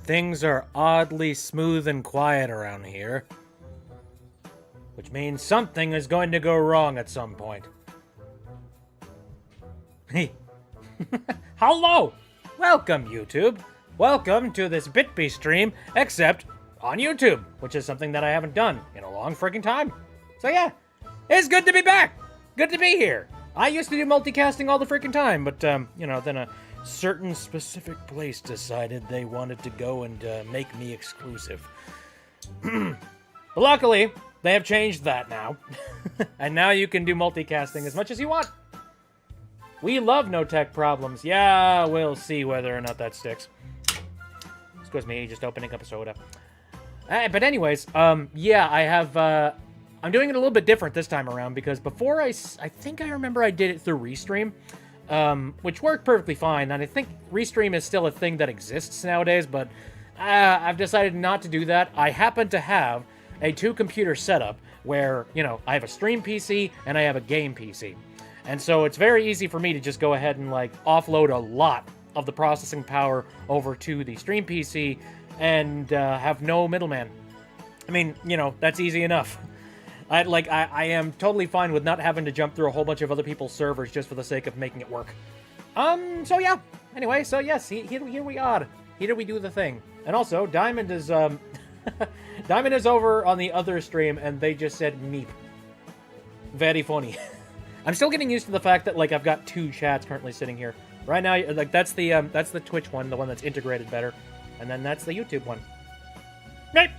Things are oddly smooth and quiet around here. Which means something is going to go wrong at some point. Hey. Hello! Welcome, YouTube. Welcome to this BitB stream, except on YouTube, which is something that I haven't done in a long freaking time. So yeah, it's good to be back. Good to be here. I used to do multicasting all the freaking time, but, you know, then a certain specific place decided they wanted to go and make me exclusive. But luckily, they have changed that now. And now you can do multicasting as much as you want. We love no tech problems. Yeah, we'll see whether or not that sticks. Excuse me, just opening up a soda. But anyways, yeah, I have, I'm doing it a little bit different this time around because before I think I remember I did it through Restream, which worked perfectly fine, and I think Restream is still a thing that exists nowadays, but I've decided not to do that. I happen to have a two-computer setup where, you know, I have a stream PC and I have a game PC. And so it's very easy for me to just go ahead and, like, offload a lot of the processing power over to the stream PC and have no middleman. I mean, you know, that's easy enough. I am totally fine with not having to jump through a whole bunch of other people's servers just for the sake of making it work. So yeah. Anyway, so yes, here we are. Here we do the thing. And also, Diamond is, Diamond is over on the other stream, and they just said meep. Very funny. I'm still getting used to the fact that, like, I've got two chats currently sitting here. Right now, like, that's the Twitch one, the one that's integrated better. And then that's the YouTube one. Meep!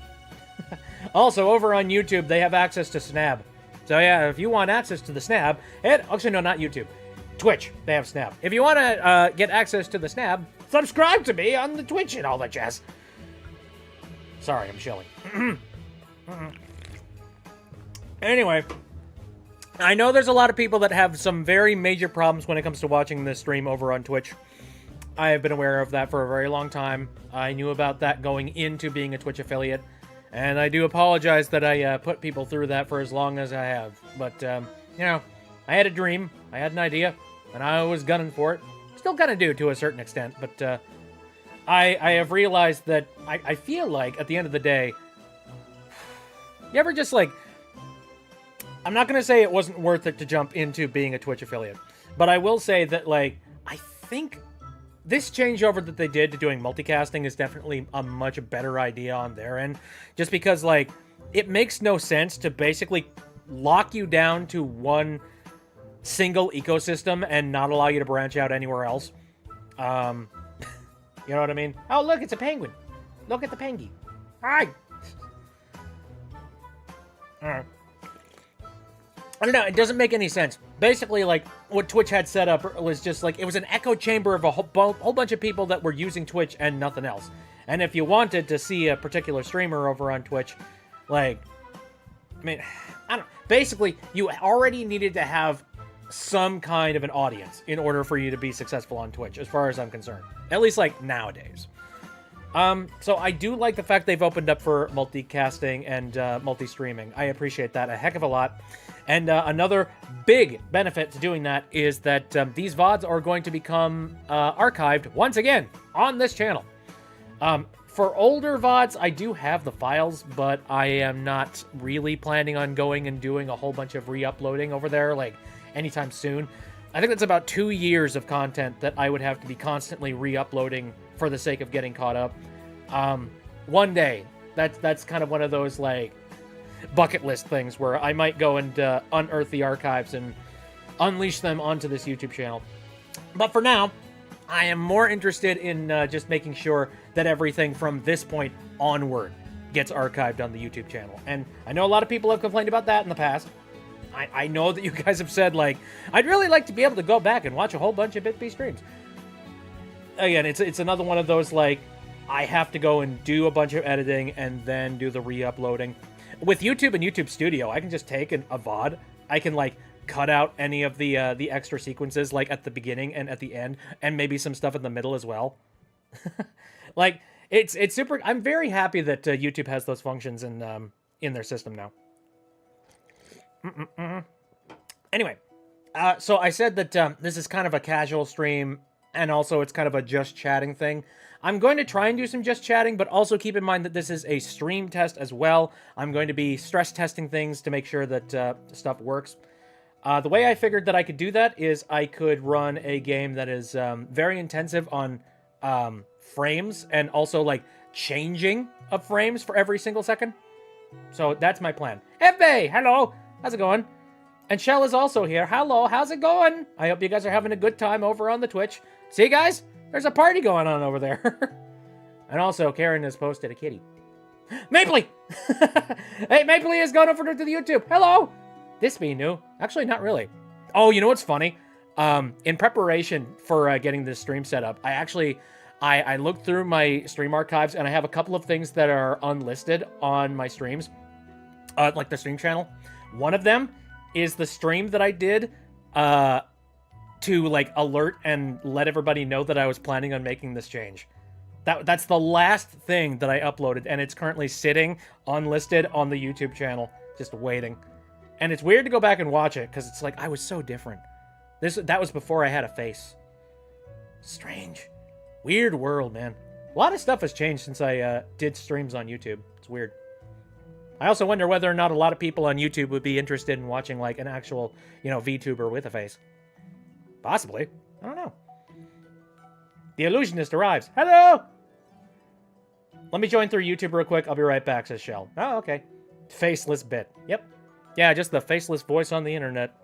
Also, over on YouTube, they have access to Snap. So yeah, if you want access to the Snap, actually no, not YouTube. Twitch, they have Snap. If you want to get access to the Snap, subscribe to me on the Twitch and all that jazz. Sorry, I'm chilling. Anyway, I know there's a lot of people that have some very major problems when it comes to watching this stream over on Twitch. I have been aware of that for a very long time. I knew about that going into being a Twitch affiliate. And I do apologize that I put people through that for as long as I have. But, you know, I had a dream, I had an idea, and I was gunning for it. Still gonna do to a certain extent, but I have realized that I feel like, at the end of the day, you ever just, like, I'm not gonna say it wasn't worth it to jump into being a Twitch affiliate, but I will say that, like, I think this changeover that they did to doing multicasting is definitely a much better idea on their end. Just because, like, it makes no sense to basically lock you down to one single ecosystem and not allow you to branch out anywhere else. You know what I mean? Oh, look, it's a penguin. Look at the pengy. Hi! Alright. I don't know, it doesn't make any sense. Basically, like, what Twitch had set up was just, like, it was an echo chamber of a whole bunch of people that were using Twitch and nothing else. And if you wanted to see a particular streamer over on Twitch, like, I mean, I don't know. Basically, you already needed to have some kind of an audience in order for you to be successful on Twitch, as far as I'm concerned. At least, like, nowadays. So I do like the fact they've opened up for multicasting and multi-streaming. I appreciate that a heck of a lot. And another big benefit to doing that is that these VODs are going to become archived once again on this channel. For older VODs, I do have the files, but I am not really planning on going and doing a whole bunch of re-uploading over there, like, anytime soon. I think that's about 2 years of content that I would have to be constantly re-uploading for the sake of getting caught up. One day, that's kind of one of those, like, bucket list things where I might go and unearth the archives and unleash them onto this YouTube channel. But for now, I am more interested in just making sure that everything from this point onward gets archived on the YouTube channel. And I know a lot of people have complained about that in the past. I know that you guys have said, like, I'd really like to be able to go back and watch a whole bunch of BitB streams. Again, it's another one of those, like, I have to go and do a bunch of editing and then do the re-uploading. With YouTube and YouTube Studio, I can just take a VOD. I can, like, cut out any of the extra sequences, like, at the beginning and at the end, and maybe some stuff in the middle as well. Like, it's super... I'm very happy that YouTube has those functions in their system now. Anyway, so I said that this is kind of a casual stream. And also, it's kind of a just chatting thing. I'm going to try and do some just chatting, but also keep in mind that this is a stream test as well. I'm going to be stress testing things to make sure that stuff works. The way I figured that I could do that is I could run a game that is very intensive on frames and also, like, changing of frames for every single second. So that's my plan. Eve, hello! How's it going? And Shell is also here. Hello, how's it going? I hope you guys are having a good time over on the Twitch. See, guys? There's a party going on over there. And also, Karen has posted a kitty. Mapley! Hey, Mapley has gone over to the YouTube. Hello! This be new. Actually, not really. Oh, you know what's funny? In preparation for getting this stream set up, I looked through my stream archives, and I have a couple of things that are unlisted on my streams. Like the stream channel. One of them is the stream that I did to, like, alert and let everybody know that I was planning on making this change. That's the last thing that I uploaded, and it's currently sitting unlisted on the YouTube channel, just waiting. And it's weird to go back and watch it, because it's like, I was so different. That was before I had a face. Strange. Weird world, man. A lot of stuff has changed since I did streams on YouTube. It's weird. I also wonder whether or not a lot of people on YouTube would be interested in watching, like, an actual, you know, VTuber with a face. Possibly. I don't know. The illusionist arrives. Hello! Let me join through YouTube real quick. I'll be right back, says Shell. Oh, okay. Faceless bit. Yep. Yeah, just the faceless voice on the internet.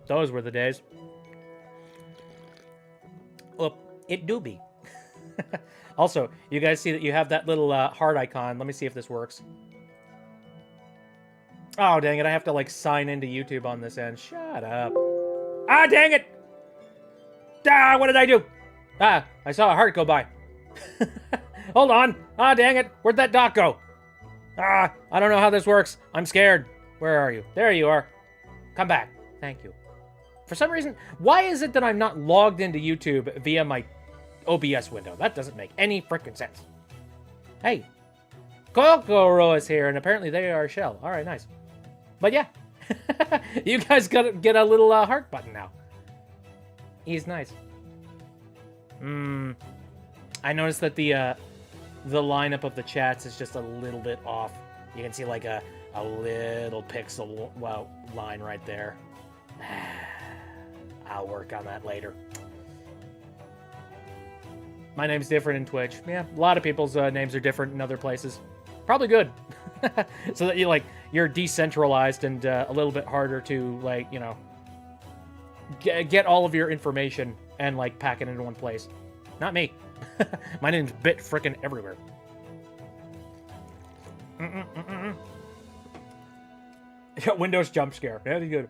Those were the days. Well, it do be. Also, you guys see that you have that little heart icon. Let me see if this works. Oh, dang it. I have to, like, sign into YouTube on this end. Shut up. Ah, dang it! Ah, what did I do? Ah, I saw a heart go by. Hold on. Ah, dang it. Where'd that dot go? Ah, I don't know how this works. I'm scared. Where are you? There you are. Come back. Thank you. For some reason, why is it that I'm not logged into YouTube via my OBS window? That doesn't make any frickin' sense. Hey. Kokoro is here, and apparently they are Shell. All right, nice. But yeah. You guys gotta get a little heart button now. He's nice. I noticed that the lineup of the chats is just a little bit off. You can see like a little pixel line right there. I'll work on that later. My name's different in Twitch. Yeah, a lot of people's names are different in other places. Probably good. So that you're decentralized and a little bit harder to, like, you know, get all of your information and, like, pack it into one place. Not me. My name's bit frickin' everywhere. Windows jump scare. Very good.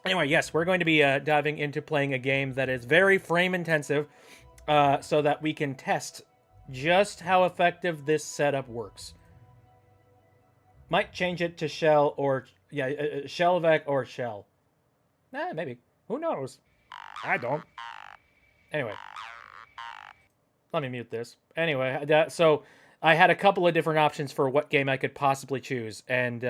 Anyway, yes, we're going to be diving into playing a game that is very frame intensive, so that we can test just how effective this setup works. Might change it to Shell or Shellvec or Shell. Maybe. Who knows? I don't. Anyway. Let me mute this. Anyway, so I had a couple of different options for what game I could possibly choose, and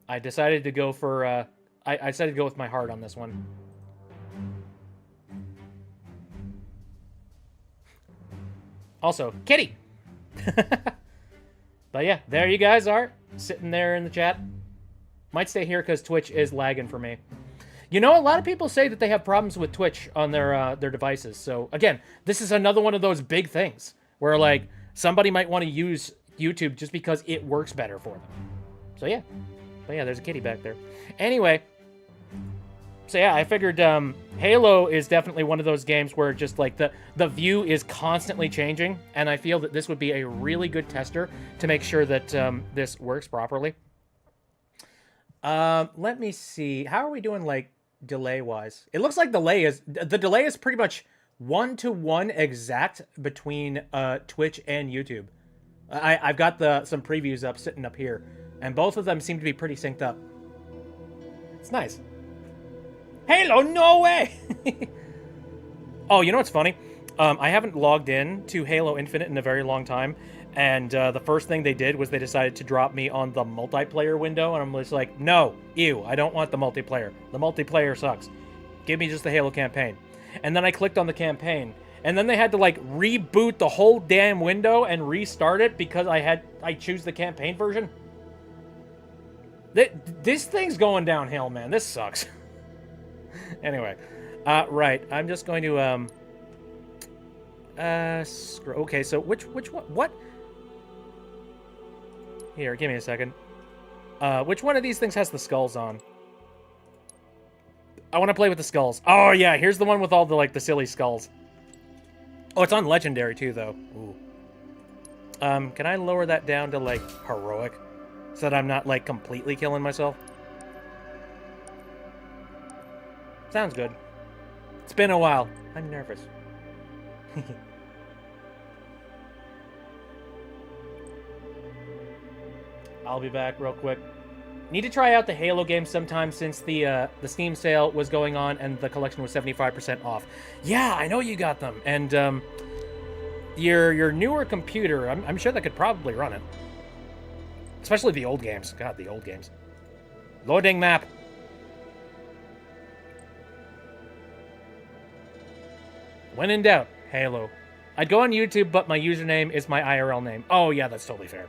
I decided to go for I decided to go with my heart on this one. Also, kitty! But yeah, there you guys are, sitting there in the chat. Might stay here because Twitch is lagging for me. You know, a lot of people say that they have problems with Twitch on their devices. So, again, this is another one of those big things where, like, somebody might want to use YouTube just because it works better for them. So, yeah. But yeah, there's a kitty back there. Anyway. So yeah, I figured Halo is definitely one of those games where just like the view is constantly changing, and I feel that this would be a really good tester to make sure that this works properly. Let me see. How are we doing, like, delay-wise? It looks like the delay is pretty much 1-to-1 exact between Twitch and YouTube. I've got some previews up sitting up here, and both of them seem to be pretty synced up. It's nice. Halo, no way! Oh, you know what's funny? I haven't logged in to Halo Infinite in a very long time, And the first thing they did was they decided to drop me on the multiplayer window, and I'm just like, no, ew, I don't want the multiplayer. The multiplayer sucks. Give me just the Halo campaign. And then I clicked on the campaign, and then they had to like reboot the whole damn window and restart it because I choose the campaign version. This thing's going downhill, man. This sucks. Anyway, right. I'm just going to okay, so which one? What? Here, give me a second. Which one of these things has the skulls on? I want to play with the skulls. Oh, yeah, here's the one with all the, like, the silly skulls. Oh, it's on Legendary, too, though. Ooh. Can I lower that down to, like, Heroic? So that I'm not, like, completely killing myself? Sounds good. It's been a while. I'm nervous. I'll be back real quick. Need to try out the Halo game sometime since the Steam sale was going on and the collection was 75% off. Yeah, I know you got them. And your newer computer, I'm sure that could probably run it. Especially the old games. God, the old games. Loading map. When in doubt, Halo. I'd go on YouTube, but my username is my IRL name. Oh yeah, that's totally fair.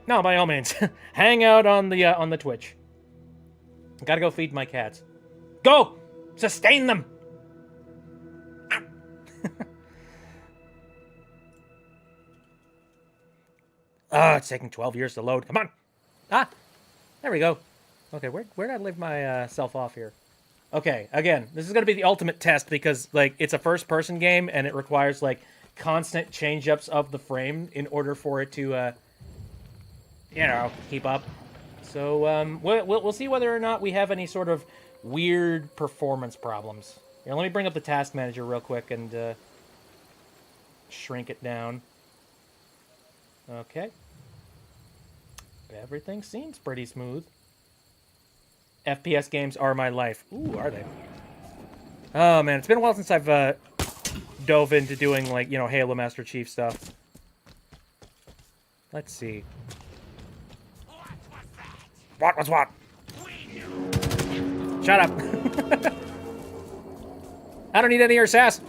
No, by all means, hang out on the Twitch. Gotta go feed my cats. Go! Sustain them! Ah, it's taking 12 years to load. Come on! Ah! There we go. Okay, where did I leave my self off here? Okay, again, this is gonna be the ultimate test because, like, it's a first-person game and it requires, like, constant change-ups of the frame in order for it to, you know, keep up. So, we'll see whether or not we have any sort of weird performance problems. Here, let me bring up the task manager real quick and shrink it down. Okay. Everything seems pretty smooth. FPS games are my life. Ooh, are they? Oh, man, it's been a while since I've dove into doing, like, you know, Halo Master Chief stuff. Let's see. What was what? Shut up. I don't need any of your sass.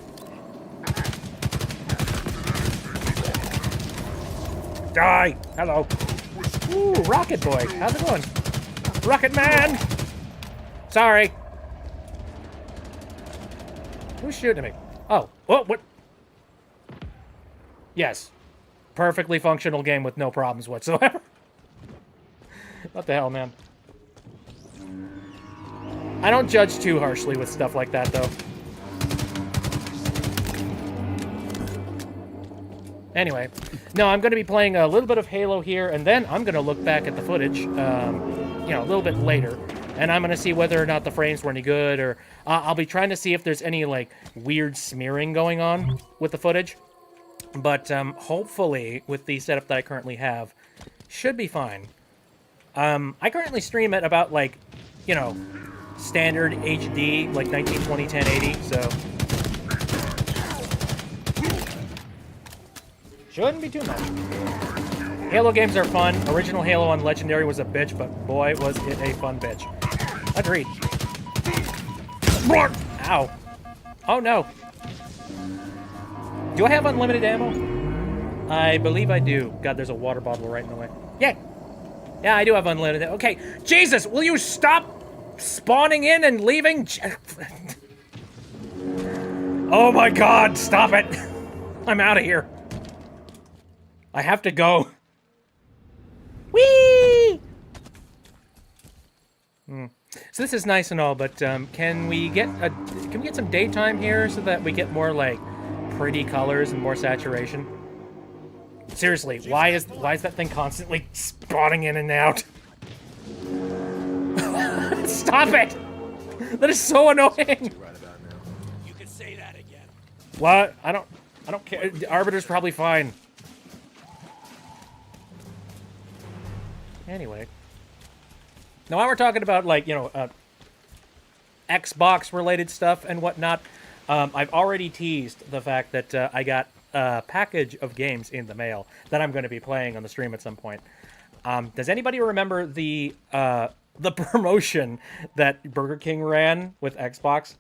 Die. Hello. Ooh, Rocket Boy. How's it going? Rocket Man! Sorry. Who's shooting at me? Oh. Oh, what? Yes. Perfectly functional game with no problems whatsoever. What the hell, man? I don't judge too harshly with stuff like that, though. Anyway, no, I'm going to be playing a little bit of Halo here, and then I'm going to look back at the footage, you know, a little bit later, and I'm going to see whether or not the frames were any good, or I'll be trying to see if there's any, like, weird smearing going on with the footage. But hopefully, with the setup that I currently have, should be fine. I currently stream at about, like, you know, standard HD, like 1920, 1080, so shouldn't be too much. Halo games are fun. Original Halo on Legendary was a bitch, but boy, was it a fun bitch. Agreed. Ow. Oh, no. Do I have unlimited ammo? I believe I do. God, there's a water bottle right in the way. Yeah. Yeah, I do have unlimited. Okay. Jesus, will you stop spawning in and leaving? Oh my God, stop it. I'm out of here. I have to go. Whee! So this is nice and all, but can we get some daytime here so that we get more like pretty colors and more saturation? Seriously, why is that thing constantly spawning in and out? Stop it! That is so annoying. You can say that again. What? I don't care. The Arbiter's probably fine. Anyway. Now, while we're talking about, like, you know, Xbox-related stuff and whatnot, I've already teased the fact that I got package of games in the mail that I'm going to be playing on the stream at some point. Does anybody remember the promotion that Burger King ran with Xbox?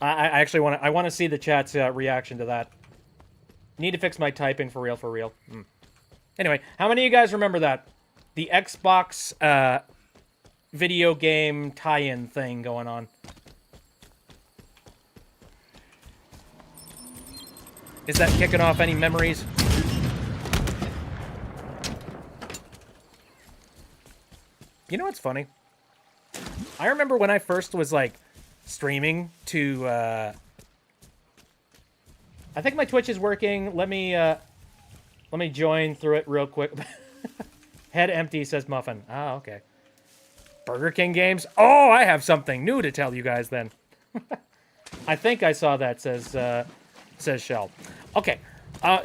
I actually want to see the chat's reaction to that. Need to fix my typing for real, for real. Anyway, how many of you guys remember that? The Xbox video game tie-in thing going on. Is that kicking off any memories? You know what's funny? I remember when I first was, like, streaming to, I think my Twitch is working. Let me join through it real quick. Head empty, says Muffin. Ah, okay. Burger King games? Oh, I have something new to tell you guys then. I think I saw that, says Shell. Okay,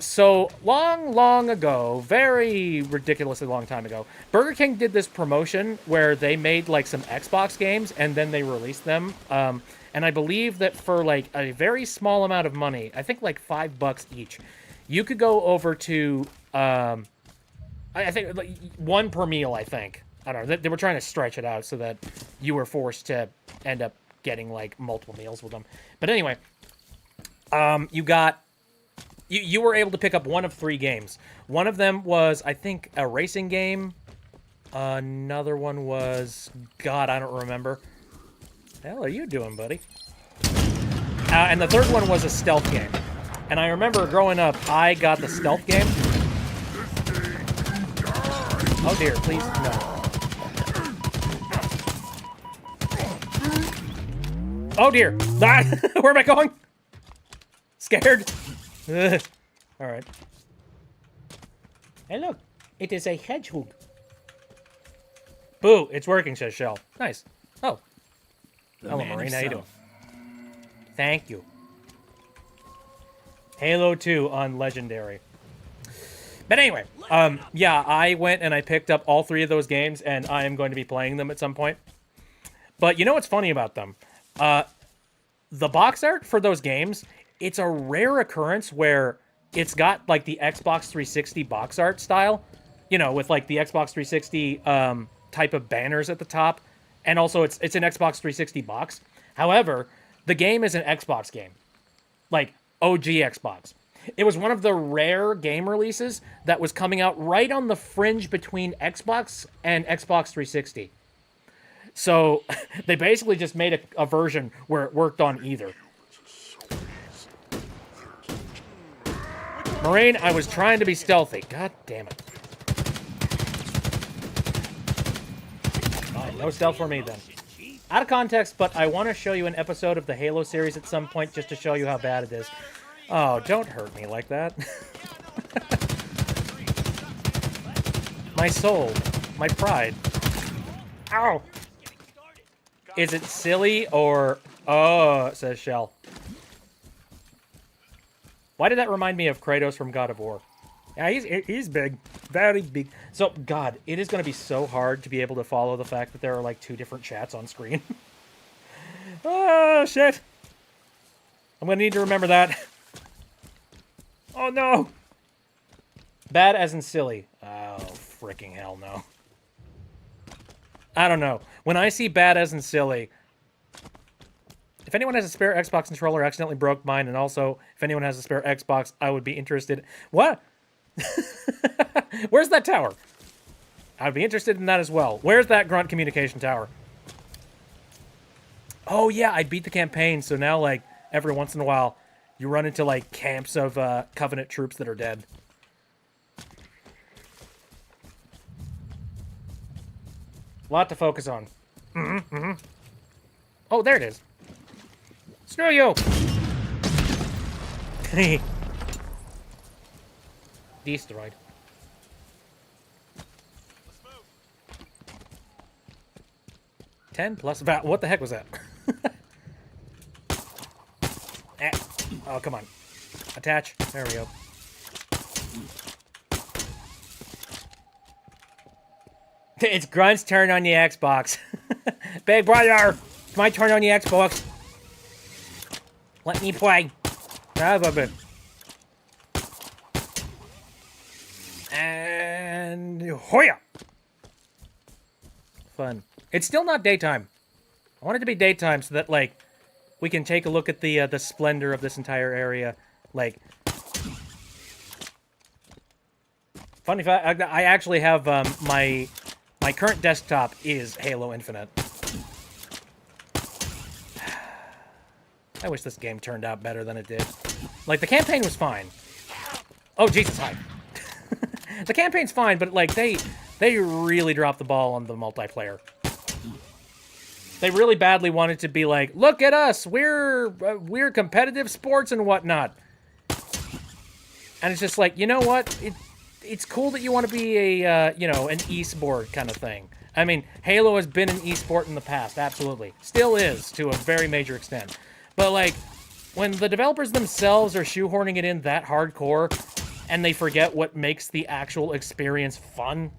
so long ago, very ridiculously long time ago, Burger King did this promotion where they made like some Xbox games and then they released them. And I believe that for like a very small amount of money, I think like $5 each, you could go over to, I think like one per meal, I think. I don't know. They were trying to stretch it out so that you were forced to end up getting like multiple meals with them. But anyway, you were able to pick up one of 3 games. One of them was, I think, a racing game. Another one was, God, I don't remember. The hell are you doing, buddy? And the third one was a stealth game. And I remember growing up, I got the stealth game. Oh dear, please, no. Oh dear! Where am I going? Scared? Alright. Hey look, it is a hedgehog. Boo, it's working, says Shell. Nice. Oh. Hello, Marine, how you doing? Thank you. Halo 2 on Legendary. But anyway, yeah, I went and I picked up all 3 of those games, and I am going to be playing them at some point. But you know what's funny about them? The box art for those games, it's a rare occurrence where it's got, like, the Xbox 360 box art style. You know, with, like, the Xbox 360 type of banners at the top. And also, it's an Xbox 360 box. However, the game is an Xbox game. Like, OG Xbox. It was one of the rare game releases that was coming out right on the fringe between Xbox and Xbox 360. So, they basically just made a version where it worked on either. Marine, I was trying to be stealthy. God damn it. No stealth for me, then. Out of context, but I want to show you an episode of the Halo series at some point just to show you how bad it is. Oh, don't hurt me like that. My soul. My pride. Ow! Is it silly or... Oh, says Shell. Why did that remind me of Kratos from God of War? Yeah, he's big. Very big. So, God, it is going to be so hard to be able to follow the fact that there are, like, 2 different chats on screen. Oh, shit. I'm going to need to remember that. Oh, no. Bad as in silly. Oh, freaking hell no. I don't know. When I see bad as in silly... If anyone has a spare Xbox controller, I accidentally broke mine, and also, if anyone has a spare Xbox, I would be interested... What? Where's that tower? I'd be interested in that as well. Where's that grunt communication tower? Oh, yeah, I beat the campaign, so now, like, every once in a while, you run into, like, camps of Covenant troops that are dead. Lot to focus on. Oh, there it is. Screw you! Destroyed. 10 plus... What the heck was that? Oh, come on. Attach. There we go. It's Grunt's turn on the Xbox. Big brother! It's my turn on the Xbox. Let me play. Hoya! Fun. It's still not daytime. I want it to be daytime so that, like, we can take a look at the splendor of this entire area. Like, funny fact, I actually have, my current desktop is Halo Infinite. I wish this game turned out better than it did. Like, the campaign was fine. Oh, Jesus, hi. The campaign's fine, but, like, they really dropped the ball on the multiplayer. They really badly wanted to be like, look at us, we're competitive sports and whatnot. And it's just like, you know what? It's cool that you want to be a, you know, an e-sport kind of thing. I mean, Halo has been an e-sport in the past, absolutely. Still is, to a very major extent. But, like, when the developers themselves are shoehorning it in that hardcore, and they forget what makes the actual experience fun,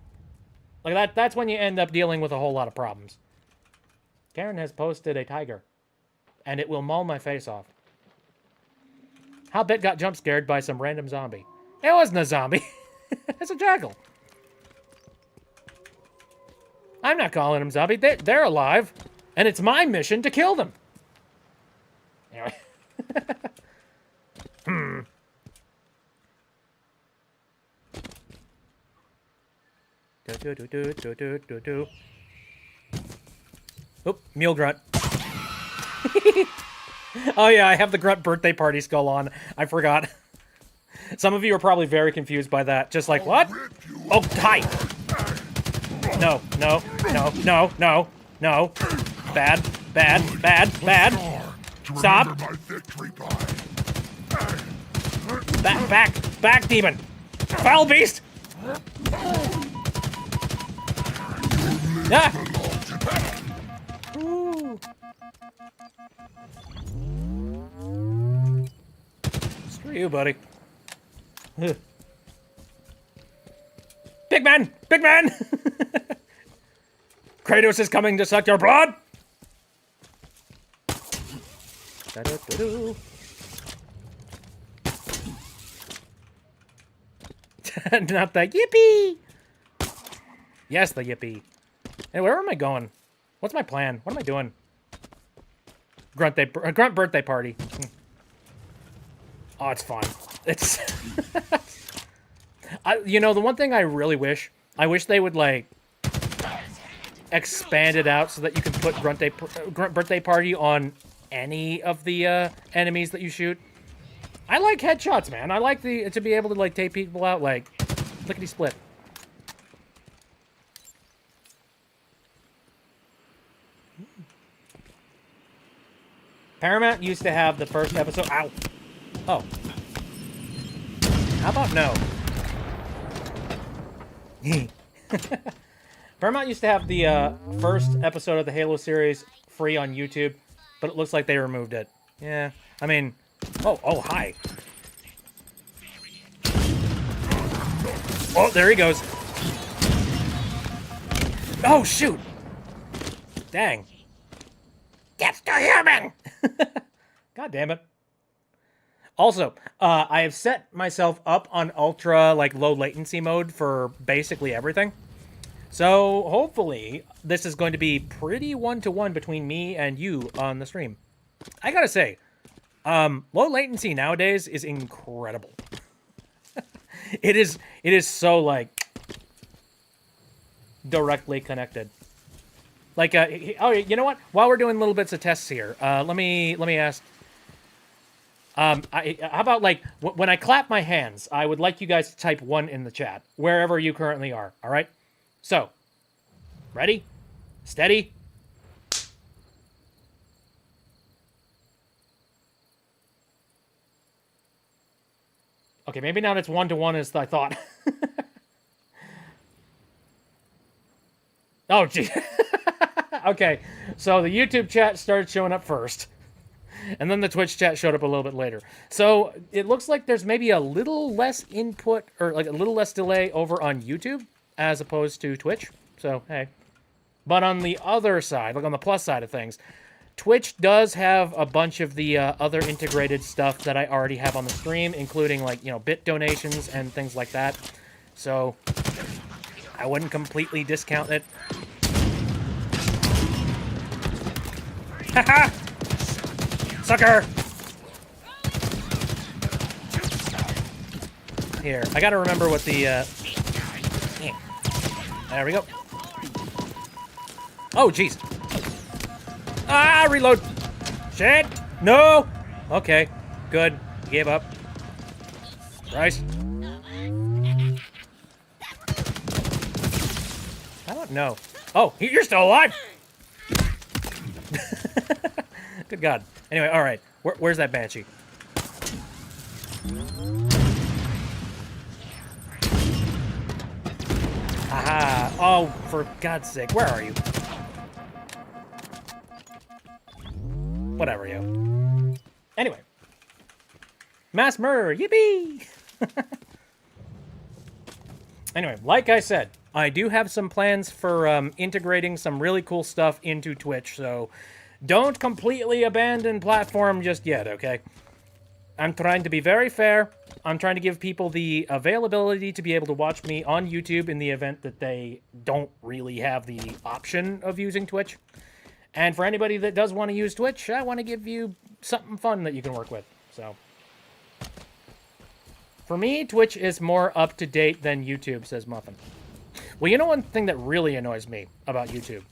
like, that's when you end up dealing with a whole lot of problems. Karen has posted a tiger, and it will maul my face off. How Bit got jump scared by some random zombie. It wasn't a zombie. It's a jackal. I'm not calling them zombie. They're alive, and it's my mission to kill them. Anyway. Do. Oop, mule grunt. Oh yeah, I have the grunt birthday party skull on. I forgot. Some of you are probably very confused by that. Just like, what? Oh, hi. No. Bad. Stop. Back, demon. Foul beast. Ah. Ooh. Screw you, buddy. Ugh. Big man! Kratos is coming to suck your blood! Not the yippee! Yes, the yippee. Hey, where am I going? What's my plan? What am I doing? Grunt birthday party. Oh, it's fun. It's... you know, the one thing I really wish they would, like, expand it out so that you can put grunt birthday party on any of the enemies that you shoot. I like headshots, man. I like to be able to, like, take people out, like, lickety-split. Paramount used to have the first episode... Ow! Oh. How about no? Paramount used to have the first episode of the Halo series free on YouTube, but it looks like they removed it. Yeah, I mean... Oh, hi. Oh, there he goes. Oh, shoot! Dang. Gets the human! God damn it. Also, I have set myself up on ultra, like, low latency mode for basically everything. So, hopefully, this is going to be pretty one-to-one between me and you on the stream. I gotta say, low latency nowadays is incredible. It is so, like, directly connected. Like, oh, you know what? While we're doing little bits of tests here, let me ask. How about, like, when I clap my hands, I would like you guys to type 1 in the chat, wherever you currently are, all right? So, ready? Steady? Okay, maybe not it's 1-to-1 as I thought. Oh, gee. Okay, so the YouTube chat started showing up first. And then the Twitch chat showed up a little bit later. So it looks like there's maybe a little less input, or like a little less delay over on YouTube as opposed to Twitch. So, hey. But on the other side, like on the plus side of things, Twitch does have a bunch of the other integrated stuff that I already have on the stream, including, like, you know, bit donations and things like that. So I wouldn't completely discount it. Haha! Sucker! Here, I gotta remember what the, There we go. Oh, jeez. Ah, reload! Shit! No! Okay, good. Gave up. Bryce. I don't know. Oh, you're still alive! Good God. Anyway, alright. Where's that Banshee? Aha! Oh, for God's sake, where are you? Whatever, you. Anyway. Mass murder! Yippee! Anyway, like I said, I do have some plans for integrating some really cool stuff into Twitch, so don't completely abandon platform just yet, okay? I'm trying to be very fair. I'm trying to give people the availability to be able to watch me on YouTube in the event that they don't really have the option of using Twitch. And for anybody that does want to use Twitch, I want to give you something fun that you can work with, so. For me, Twitch is more up-to-date than YouTube, says Muffin. Well, you know one thing that really annoys me about YouTube?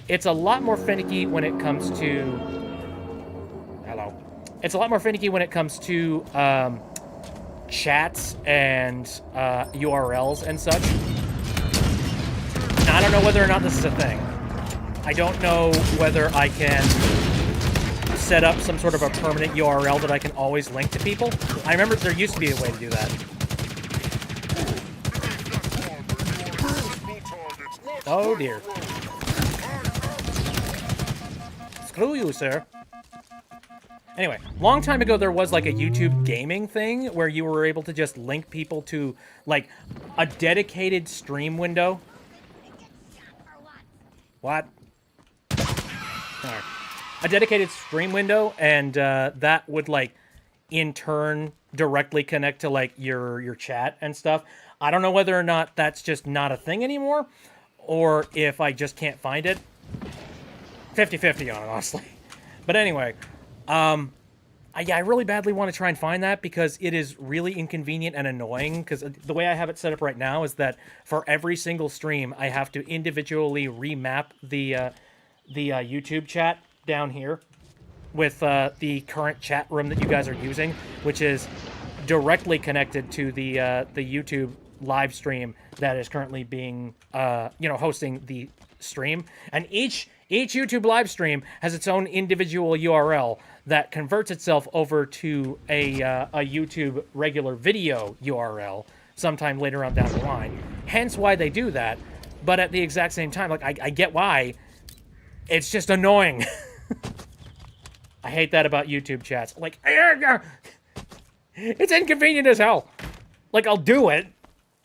It's a lot more finicky when it comes to... Hello. It's a lot more finicky when it comes to chats and URLs and such. Now, I don't know whether or not this is a thing. I don't know whether I can set up some sort of a permanent URL that I can always link to people. I remember there used to be a way to do that. Oh dear. Screw you, sir. Anyway, long time ago there was like a YouTube gaming thing where you were able to just link people to like a dedicated stream window. What? Alright. A dedicated stream window, and that would like in turn directly connect to like your chat and stuff. I don't know whether or not that's just not a thing anymore, or if I just can't find it. 50-50 on it, honestly. But anyway, yeah, I really badly want to try and find that because it is really inconvenient and annoying, because the way I have it set up right now is that for every single stream, I have to individually remap the YouTube chat down here with the current chat room that you guys are using, which is directly connected to the YouTube live stream that is currently being, hosting the stream. And each YouTube live stream has its own individual URL that converts itself over to a YouTube regular video URL sometime later on down the line. Hence why they do that. But at the exact same time, like, I get why. It's just annoying. I hate that about YouTube chats. Like, it's inconvenient as hell. Like, I'll do it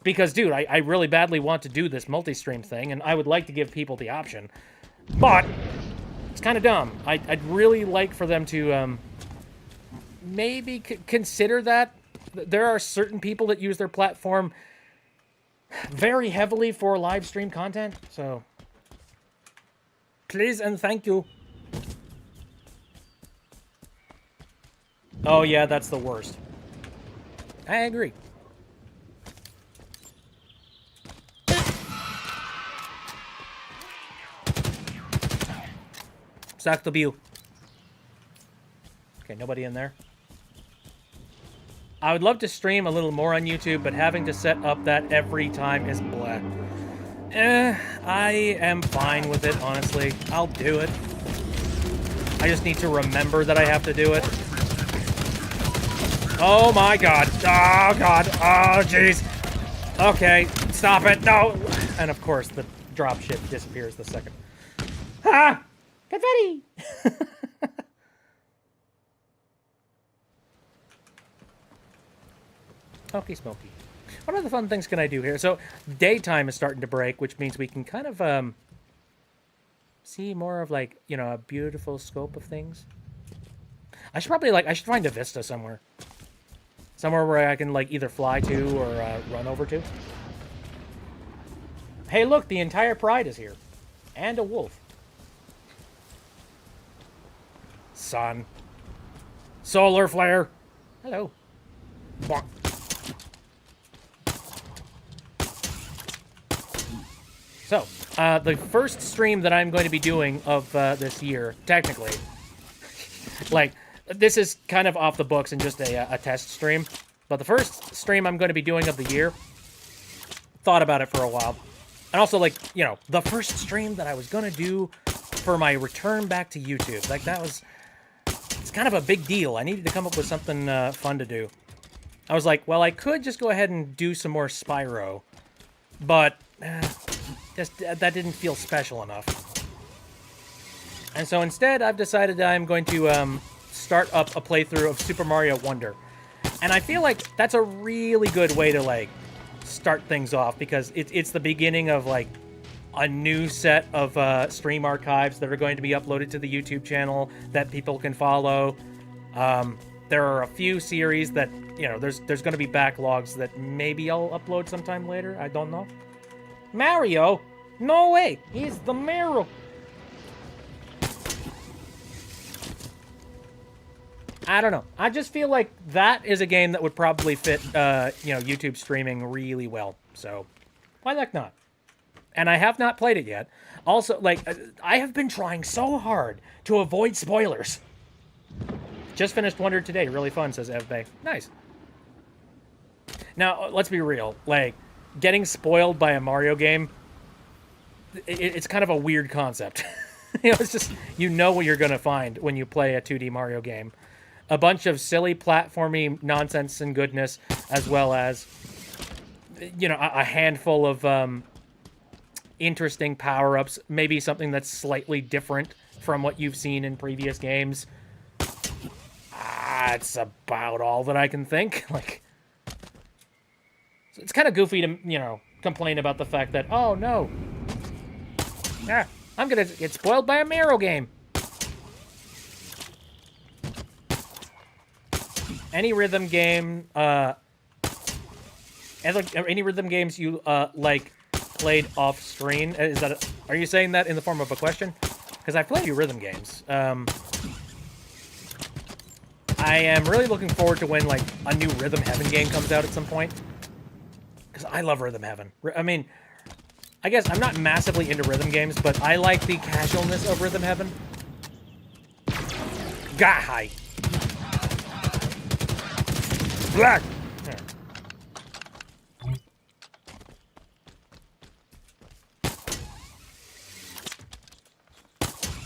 because, dude, I really badly want to do this multi-stream thing, and I would like to give people the option. But it's kind of dumb. I'd really like for them to maybe consider that. There are certain people that use their platform very heavily for live stream content, so please and thank you. Oh yeah, that's the worst. I agree. Sack the view. Okay, nobody in there. I would love to stream a little more on YouTube, but having to set up that every time is blah. I am fine with it, honestly. I'll do it. I just need to remember that I have to do it. Oh my god. Oh god. Oh jeez. Okay, stop it. No. And of course, the dropship disappears the second. Ah! Confetti! Smoky, smoky. What other fun things can I do here? So, daytime is starting to break, which means we can kind of, see more of, like, you know, a beautiful scope of things. I should probably, I should find a vista somewhere. Somewhere where I can, either fly to or run over to. Hey, look, the entire pride is here. And a wolf. Sun. Solar flare. Hello. Bonk. So, the first stream that I'm going to be doing of this year, technically, like, this is kind of off the books and just a test stream, but the first stream I'm going to be doing of the year, thought about it for a while, and also, like, you know, the first stream that I was going to do for my return back to YouTube, like, it's kind of a big deal. I needed to come up with something fun to do. I was like, well, I could just go ahead and do some more Spyro, but that didn't feel special enough. And so instead, I've decided that I'm going to start up a playthrough of Super Mario Wonder. And I feel like that's a really good way to, like, start things off, because it's the beginning of, like, a new set of stream archives that are going to be uploaded to the YouTube channel that people can follow. There are a few series that, you know, there's going to be backlogs that maybe I'll upload sometime later. I don't know. Mario? No way! He's the Mario! I don't know. I just feel like that is a game that would probably fit, you know, YouTube streaming really well. So, why the heck not? And I have not played it yet. Also, like, I have been trying so hard to avoid spoilers. Just finished Wonder today. Really fun, says Evbay. Nice. Now, let's be real. Like, getting spoiled by a Mario game, it's kind of a weird concept. You know, it's just, you know what you're going to find when you play a 2D Mario game. A bunch of silly platformy nonsense and goodness, as well as, you know, a handful of interesting power-ups, maybe something that's slightly different from what you've seen in previous games. That's about all that I can think. Like, it's kind of goofy to, you know, complain about the fact that, oh no, I'm gonna get spoiled by a Mario game. Any rhythm game, any rhythm games you like played off screen? Is that are you saying that in the form of a question? Because I've played a few rhythm games. I am really looking forward to when, like, a new Rhythm Heaven game comes out at some point. Because I love Rhythm Heaven. I mean, I guess I'm not massively into rhythm games, but I like the casualness of Rhythm Heaven. Gah-hi! Black!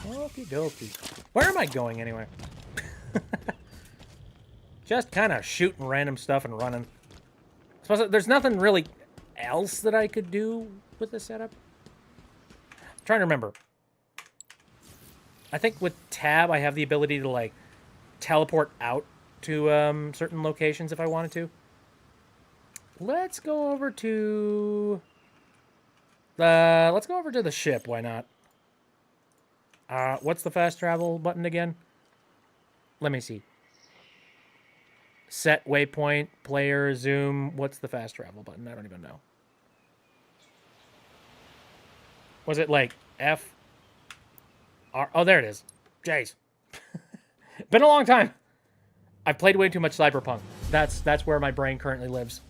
Okie dokie. Where am I going anyway? Just kind of shooting random stuff and running. Suppose there's nothing really else that I could do with this setup. I'm trying to remember. I think with tab I have the ability to, like, teleport out to certain locations if I wanted to. Let's go over to the ship. Why not? What's the fast travel button again? Let me see. Set waypoint, player, zoom. What's the fast travel button? I don't even know. Was it like F? R? Oh, there it is. Jeez. Been a long time. I've played way too much Cyberpunk. That's where my brain currently lives.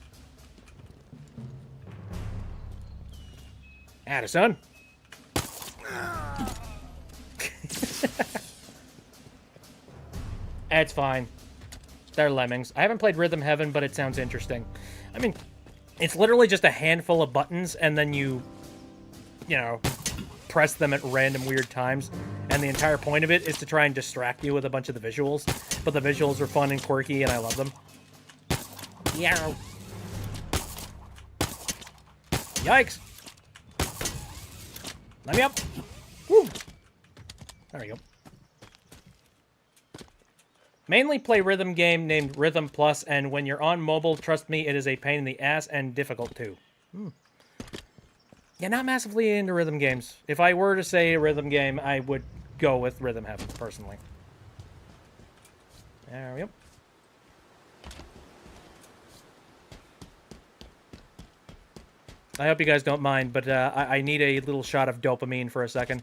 Addison. It's fine. They're lemmings. I haven't played Rhythm Heaven, but it sounds interesting. I mean, it's literally just a handful of buttons, and then you know, press them at random weird times. And the entire point of it is to try and distract you with a bunch of the visuals. But the visuals are fun and quirky, and I love them. Yeah. Yikes. Let me up. Woo. There we go. Mainly play rhythm game named Rhythm Plus, and when you're on mobile, trust me, it is a pain in the ass and difficult too. Yeah, not massively into rhythm games. If I were to say a rhythm game, I would go with Rhythm Heaven, personally. There we go. I hope you guys don't mind, but I need a little shot of dopamine for a second.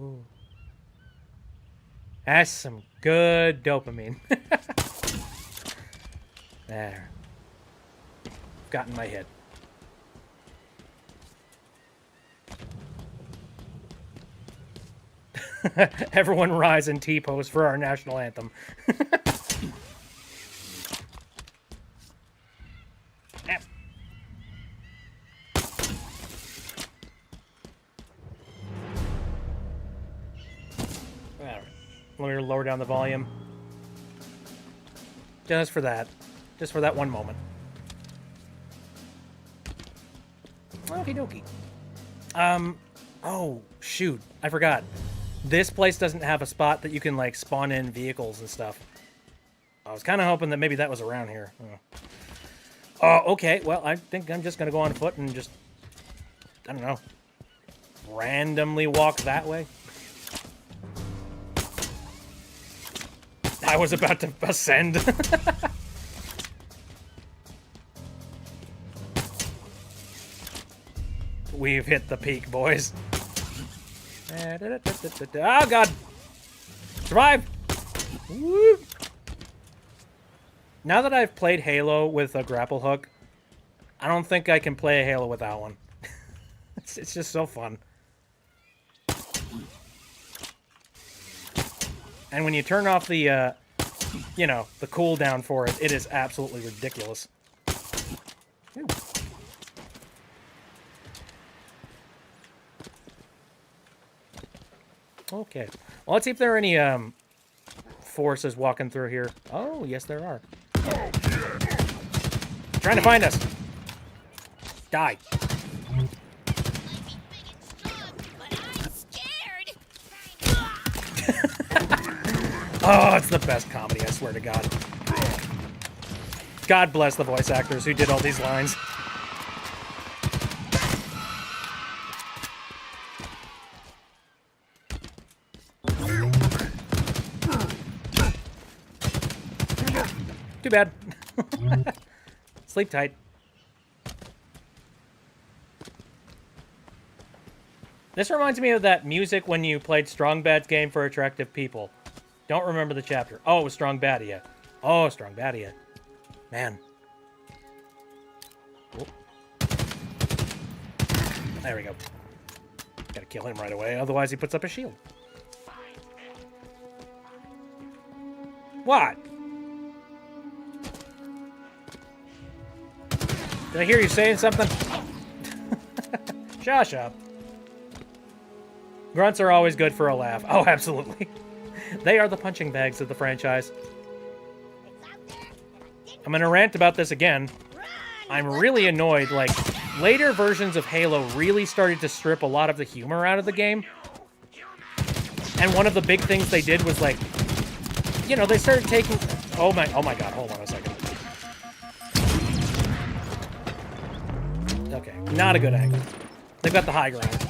Ooh. That's some good dopamine. There. Gotten my hit. Everyone rise and T-pose for our national anthem. Let me lower down the volume. Just for that. Just for that one moment. Okie dokie. Oh, shoot. I forgot. This place doesn't have a spot that you can, like, spawn in vehicles and stuff. I was kind of hoping that maybe that was around here. Oh, okay. Well, I think I'm just going to go on foot and just, I don't know, randomly walk that way. I was about to ascend. We've hit the peak, boys. Oh, God. Survive. Woo. Now that I've played Halo with a grapple hook, I don't think I can play a Halo without one. It's just so fun. And when you turn off the, you know, the cooldown for it, it is absolutely ridiculous. Ooh. Okay. Well, let's see if there are any forces walking through here. Oh, yes, there are. Trying to find us. Die. Oh, it's the best comedy, I swear to God. God bless the voice actors who did all these lines. Too bad. Sleep tight. This reminds me of that music when you played Strong Bad's Game for Attractive People. Don't remember the chapter. Oh, it was Strong Badia. Oh, Strong Badia. Man. Oh. There we go. Gotta kill him right away, otherwise he puts up a shield. What? Did I hear you saying something? Shush up. Grunts are always good for a laugh. Oh, absolutely. They are the punching bags of the franchise. I'm gonna rant about this again. I'm really annoyed. Like, later versions of Halo really started to strip a lot of the humor out of the game. And one of the big things they did was, like, you know, they started taking... Oh my God, hold on a second. Okay, not a good angle. They've got the high ground.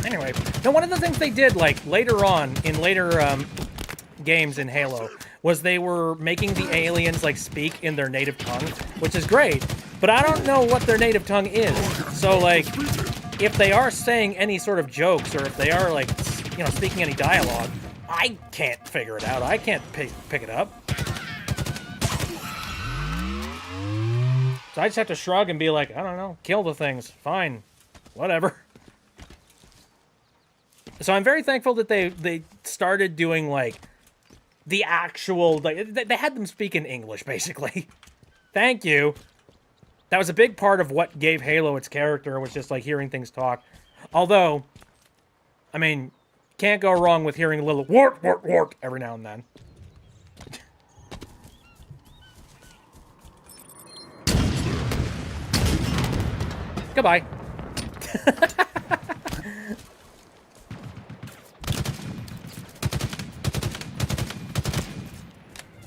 Anyway, now one of the things they did, like, later on, in later games in Halo, was they were making the aliens, like, speak in their native tongue, which is great, but I don't know what their native tongue is. So, like, if they are saying any sort of jokes, or if they are, like, you know, speaking any dialogue, I can't figure it out. I can't pick it up. So I just have to shrug and be like, I don't know, kill the things. Fine. Whatever. So I'm very thankful that they started doing, like, the actual... Like, they had them speak in English, basically. Thank you. That was a big part of what gave Halo its character, was just, like, hearing things talk. Although, I mean, can't go wrong with hearing a little wart, wart, wart every now and then. Goodbye.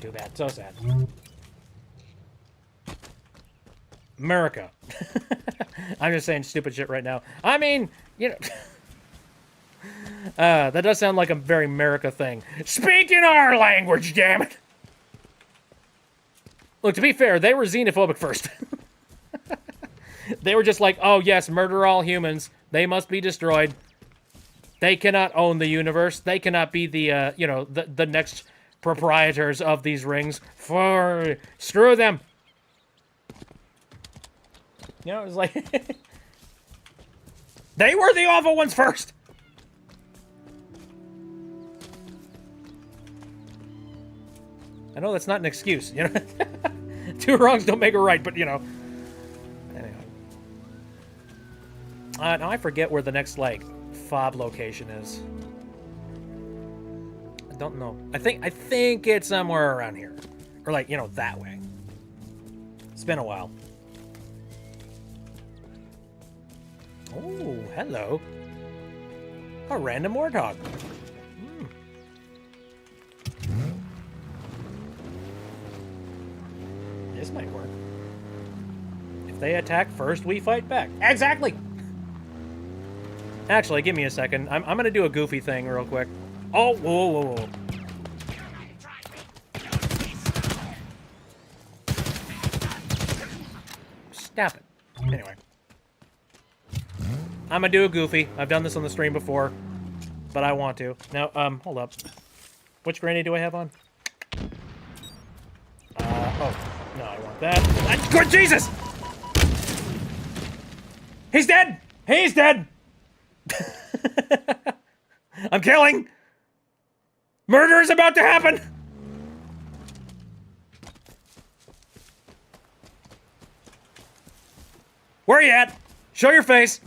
Too bad. So sad. America. I'm just saying stupid shit right now. I mean, you know... that does sound like a very America thing. Speak in our language, damn it! Look, to be fair, they were xenophobic first. They were just like, oh yes, murder all humans. They must be destroyed. They cannot own the universe. They cannot be the, you know, the next proprietors of these rings. Screw them. You know, it was like... They were the awful ones first! I know that's not an excuse, you know? Two wrongs don't make a right, but, you know... Anyway. Now I forget where the next, like, fob location is. I don't know. I think it's somewhere around here. Or, like, you know, that way. It's been a while. Oh, hello. A random warthog. This might work. If they attack first, we fight back. Exactly! Actually, give me a second. I'm gonna do a goofy thing real quick. Oh, whoa, whoa, whoa. Stop it. Anyway. I'm gonna do a goofy. I've done this on the stream before, but I want to. Now, hold up. Which grenade do I have on? Oh. No, I want that. Good Jesus! He's dead! He's dead! I'm killing! Murder is about to happen! Where are you at? Show your face!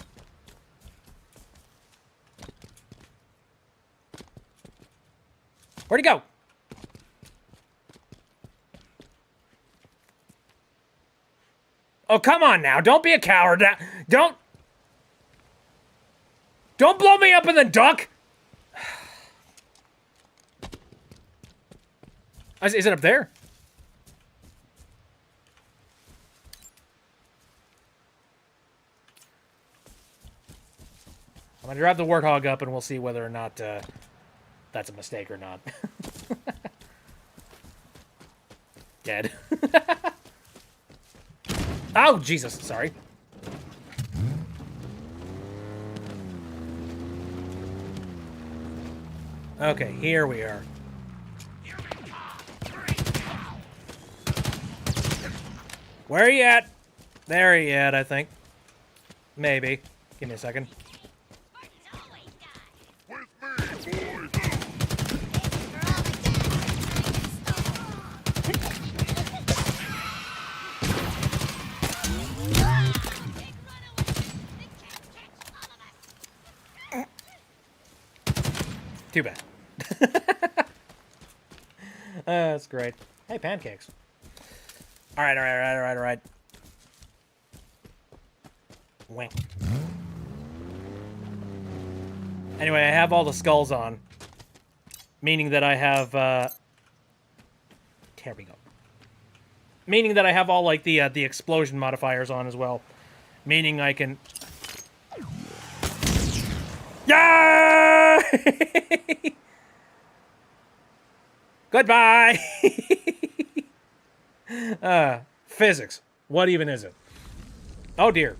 Where'd he go? Oh, come on now. Don't be a coward. Don't blow me up and then duck. Is it up there? I'm going to drive the warthog up and we'll see whether or not that's a mistake or not. Dead. Oh, Jesus, sorry. Okay, here we are. Where are you at? There he at, I think. Maybe. Give me a second. Too bad. That's great. Hey, pancakes. All right. Wink. Anyway, I have all the skulls on. Meaning that I have, there we go. Meaning that I have all, like, the explosion modifiers on as well. Meaning I can... Yay! Goodbye! Physics. What even is it? Oh, dear.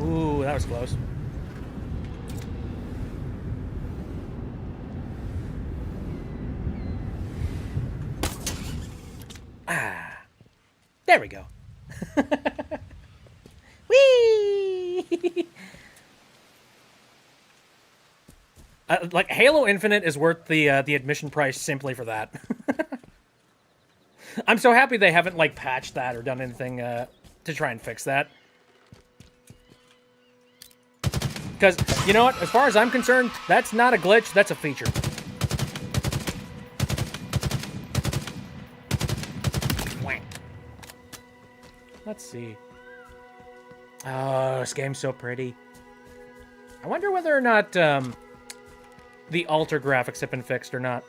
Ooh, that was close. There we go. Whee! Like, Halo Infinite is worth the admission price simply for that. I'm so happy they haven't, like, patched that or done anything to try and fix that. Because, you know what? As far as I'm concerned, that's not a glitch, that's a feature. Let's see. Oh, this game's so pretty. I wonder whether or not the alter graphics have been fixed or not.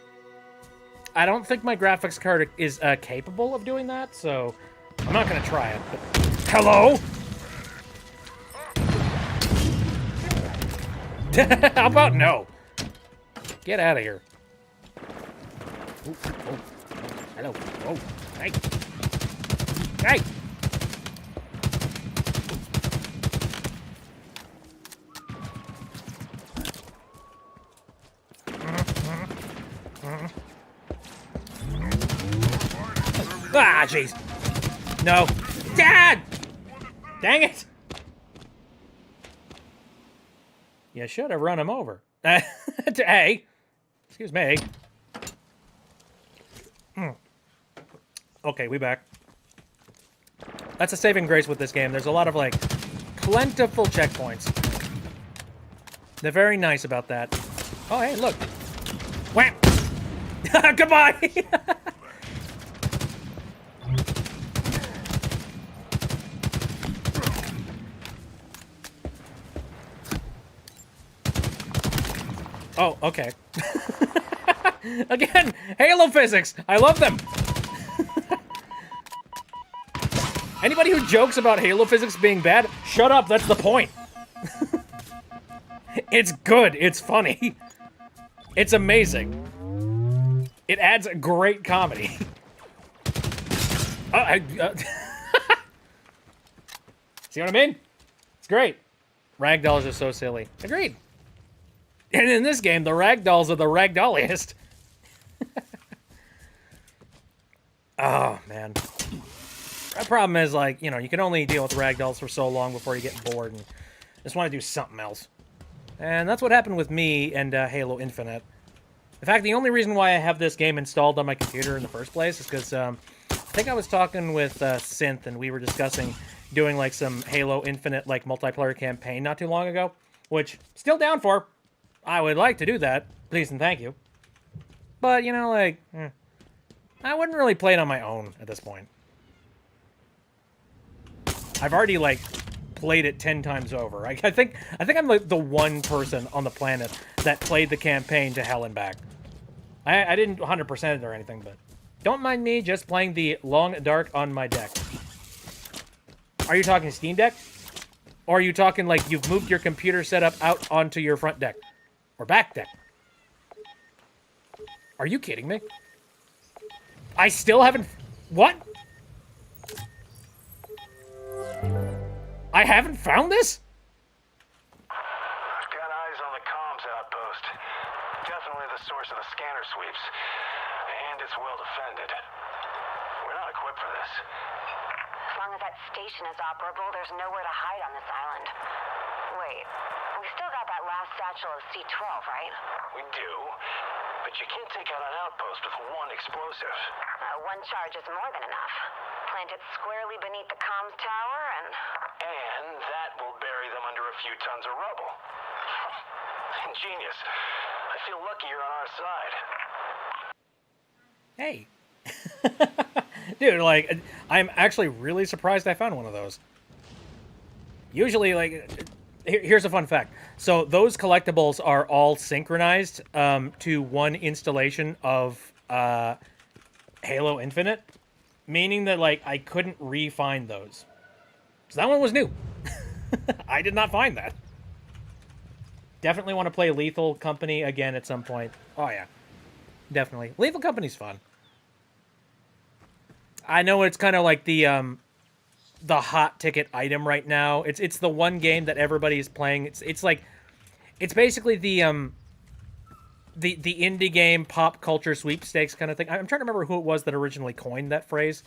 I don't think my graphics card is capable of doing that, so I'm not going to try it. But... Hello? How about no? Get out of here. Ooh, oh, hello. Oh, hey. Hey! Ah, jeez. No. Dad! Dang it! You should have run him over. Hey! Excuse me. Okay, we back. That's a saving grace with this game. There's a lot of, like, plentiful checkpoints. They're very nice about that. Oh, hey, look. Wham! Goodbye! Oh, okay. Again, Halo physics. I love them. Anybody who jokes about Halo physics being bad, shut up. That's the point. It's good. It's funny. It's amazing. It adds great comedy. See what I mean? It's great. Ragdolls are so silly. Agreed. And in this game, the ragdolls are the ragdolliest. Oh, man. The problem is, like, you know, you can only deal with ragdolls for so long before you get bored and just want to do something else. And that's what happened with me and Halo Infinite. In fact, the only reason why I have this game installed on my computer in the first place is because I think I was talking with Synth and we were discussing doing, like, some Halo Infinite, like, multiplayer campaign not too long ago, which, still down for. I would like to do that, please and thank you. But, you know, like, I wouldn't really play it on my own at this point. I've already, like, played it 10 times over. I think I'm, like, the one person on the planet that played the campaign to hell and back. I didn't 100% it or anything, but don't mind me just playing the Long Dark on my deck. Are you talking Steam Deck? Or are you talking, like, you've moved your computer setup out onto your front deck? Or back deck? Are you kidding me? I still haven't... What? I haven't found this? Got eyes on the comms outpost. Definitely the source of the scanner sweeps. And it's well defended. We're not equipped for this. As long as that station is operable, there's nowhere to hide on this island. Wait, we still got that last satchel of C-12, right? We do. But you can't take out an outpost with one explosive. One charge is more than enough. Plant it squarely beneath the comms tower and... And that will bury them under a few tons of rubble. Ingenious. I feel lucky you're on our side. Hey. Dude, like, I'm actually really surprised I found one of those. Usually, like, here's a fun fact. So those collectibles are all synchronized to one installation of Halo Infinite, meaning that, like, I couldn't re-find those. So that one was new. I did not find that. Definitely want to play Lethal Company again at some point. Oh, yeah. Definitely. Lethal Company's fun. I know it's kind of like the hot ticket item right now. It's the one game that everybody's playing. It's like it's basically the indie game pop culture sweepstakes kind of thing. I'm trying to remember who it was that originally coined that phrase.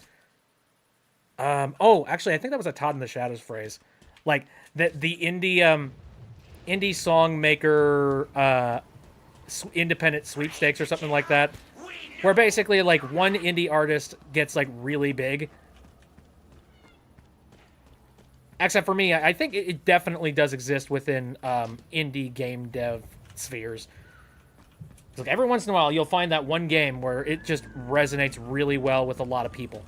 Oh, actually, I think that was a Todd in the Shadows phrase. Like, the indie song maker independent sweepstakes or something like that, where basically, like, one indie artist gets, like, really big. Except for me, I think it definitely does exist within indie game dev spheres. Like, every once in a while, you'll find that one game where it just resonates really well with a lot of people.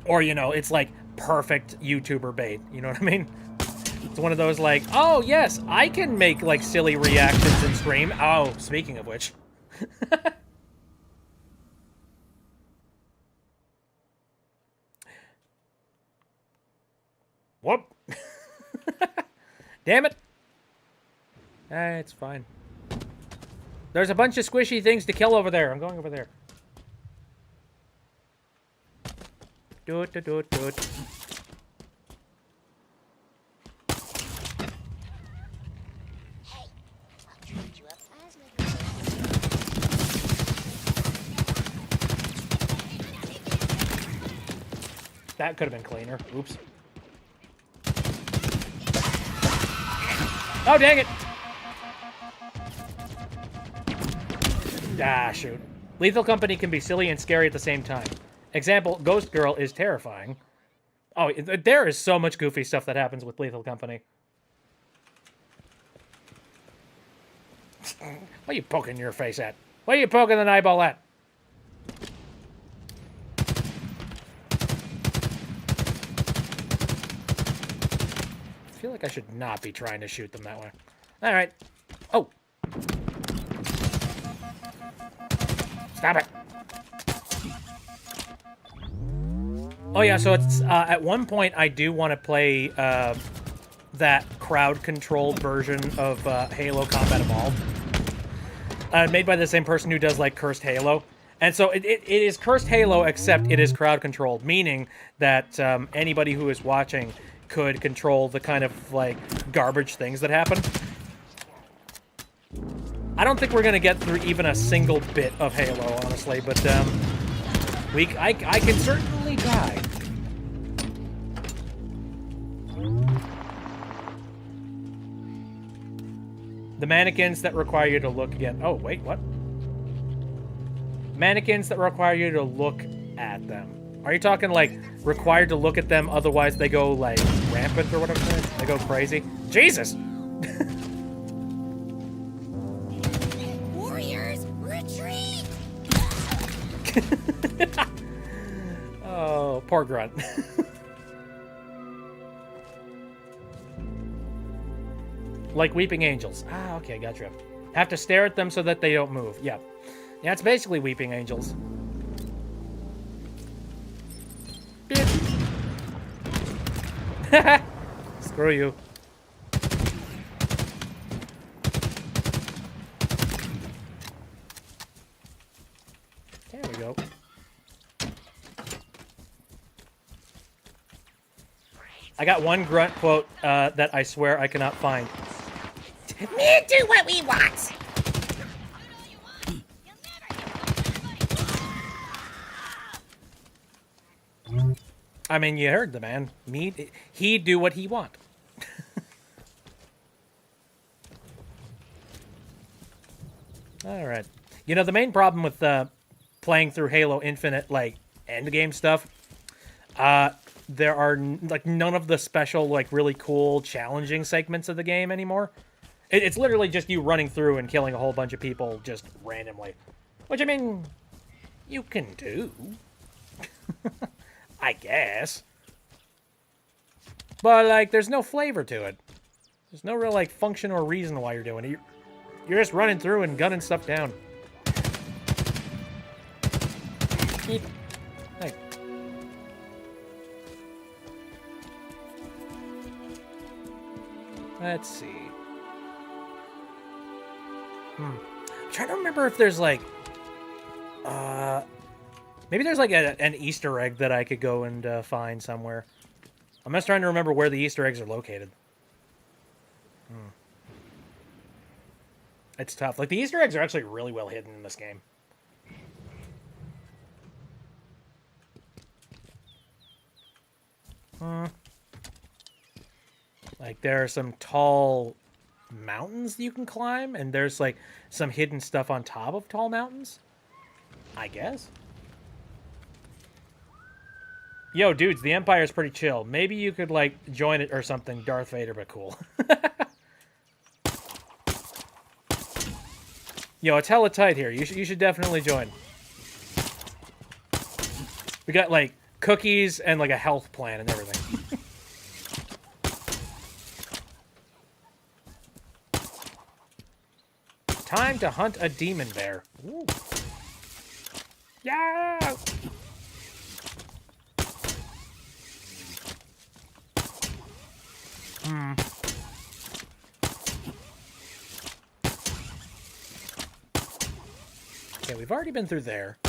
Or, you know, it's like perfect YouTuber bait. You know what I mean? It's one of those like, oh, yes, I can make, like, silly reactions and stream. Oh, speaking of which. Whoop. Damn it. It's fine. There's a bunch of squishy things to kill over there. I'm going over there. Do it, do it, do it. That could have been cleaner. Oops. Oh, dang it! Ah, shoot. Lethal Company can be silly and scary at the same time. Example, Ghost Girl is terrifying. Oh, there is so much goofy stuff that happens with Lethal Company. What are you poking your face at? What are you poking an eyeball at? I feel like I should not be trying to shoot them that way. All right. Oh. Stop it. Oh, yeah, so it's at one point I do want to play that crowd-controlled version of Halo Combat Evolved. Made by the same person who does, like, Cursed Halo. And so it is Cursed Halo, except it is crowd-controlled, meaning that anybody who is watching could control the kind of, like, garbage things that happen. I don't think we're going to get through even a single bit of Halo, honestly, but I can certainly try. The mannequins that require you to look again. Oh, wait, what? Mannequins that require you to look at them. Are you talking, like, required to look at them, otherwise they go, like, rampant or whatever it is? They go crazy? Jesus! Warriors, retreat! Oh, poor Grunt. Like Weeping Angels. Ah, okay, gotcha. Have to stare at them so that they don't move. Yeah. Yeah, it's basically Weeping Angels. Screw you. There we go. I got one Grunt quote that I swear I cannot find. Men do what we want! I mean, you heard the man. He do what he want. All right. You know, the main problem with playing through Halo Infinite, like, endgame stuff, there are, like, none of the special, like, really cool, challenging segments of the game anymore. It's literally just you running through and killing a whole bunch of people just randomly. Which, I mean, you can do. I guess. But, like, there's no flavor to it. There's no real, like, function or reason why you're doing it. You're just running through and gunning stuff down. Hey. Let's see. I'm trying to remember if there's, like... maybe there's, like, an Easter egg that I could go and find somewhere. I'm just trying to remember where the Easter eggs are located. It's tough. Like, the Easter eggs are actually really well hidden in this game. Like, there are some tall mountains you can climb, and there's, like, some hidden stuff on top of tall mountains? I guess. Yo, dudes, the Empire's pretty chill. Maybe you could, like, join it or something. Darth Vader, but cool. Yo, it's hella tight here. You should definitely join. We got, like, cookies and, like, a health plan and everything. Time to hunt a demon bear. Ooh. Yeah! Okay, we've already been through there. I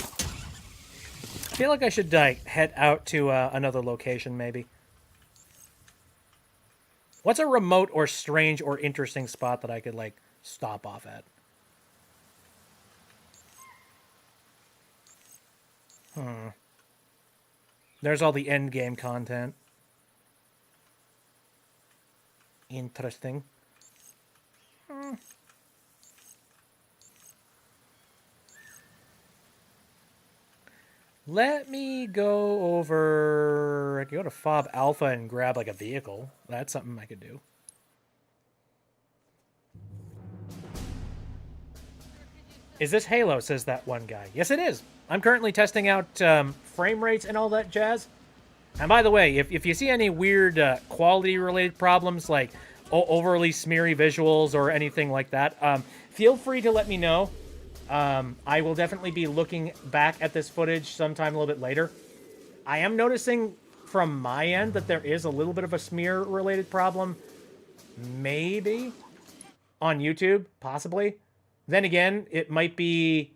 feel like I should head out to another location, maybe. What's a remote or strange or interesting spot that I could, like, stop off at? There's all the end game content. Interesting. Let me go over... I could go to Fob Alpha and grab, like, a vehicle. That's something I could do. Is this Halo, says that one guy. Yes, it is. I'm currently testing out frame rates and all that jazz. And by the way, if you see any weird quality-related problems, like overly smeary visuals or anything like that, feel free to let me know. I will definitely be looking back at this footage sometime a little bit later. I am noticing from my end that there is a little bit of a smear-related problem. Maybe on YouTube, possibly. Then again, it might be...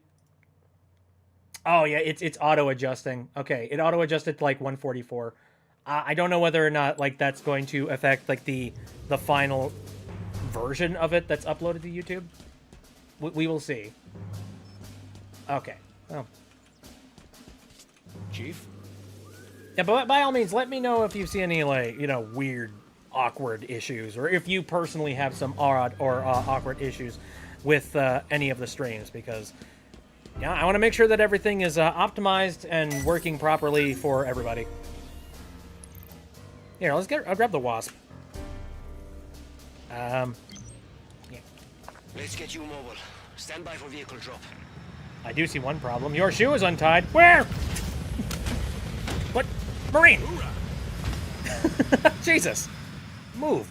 Oh, yeah, it's auto-adjusting. Okay, it auto-adjusted to, like, 144. I don't know whether or not, like, that's going to affect, like, the final version of it that's uploaded to YouTube. We will see. Okay. Oh. Chief? Yeah, but by all means, let me know if you see any, like, you know, weird, awkward issues, or if you personally have some odd or awkward issues with any of the streams, because... yeah, I want to make sure that everything is optimized and working properly for everybody. Here, I'll grab the wasp. Yeah. Let's get you mobile. Stand by for vehicle drop. I do see one problem. Your shoe is untied. Where? What? Marine! Jesus. Move.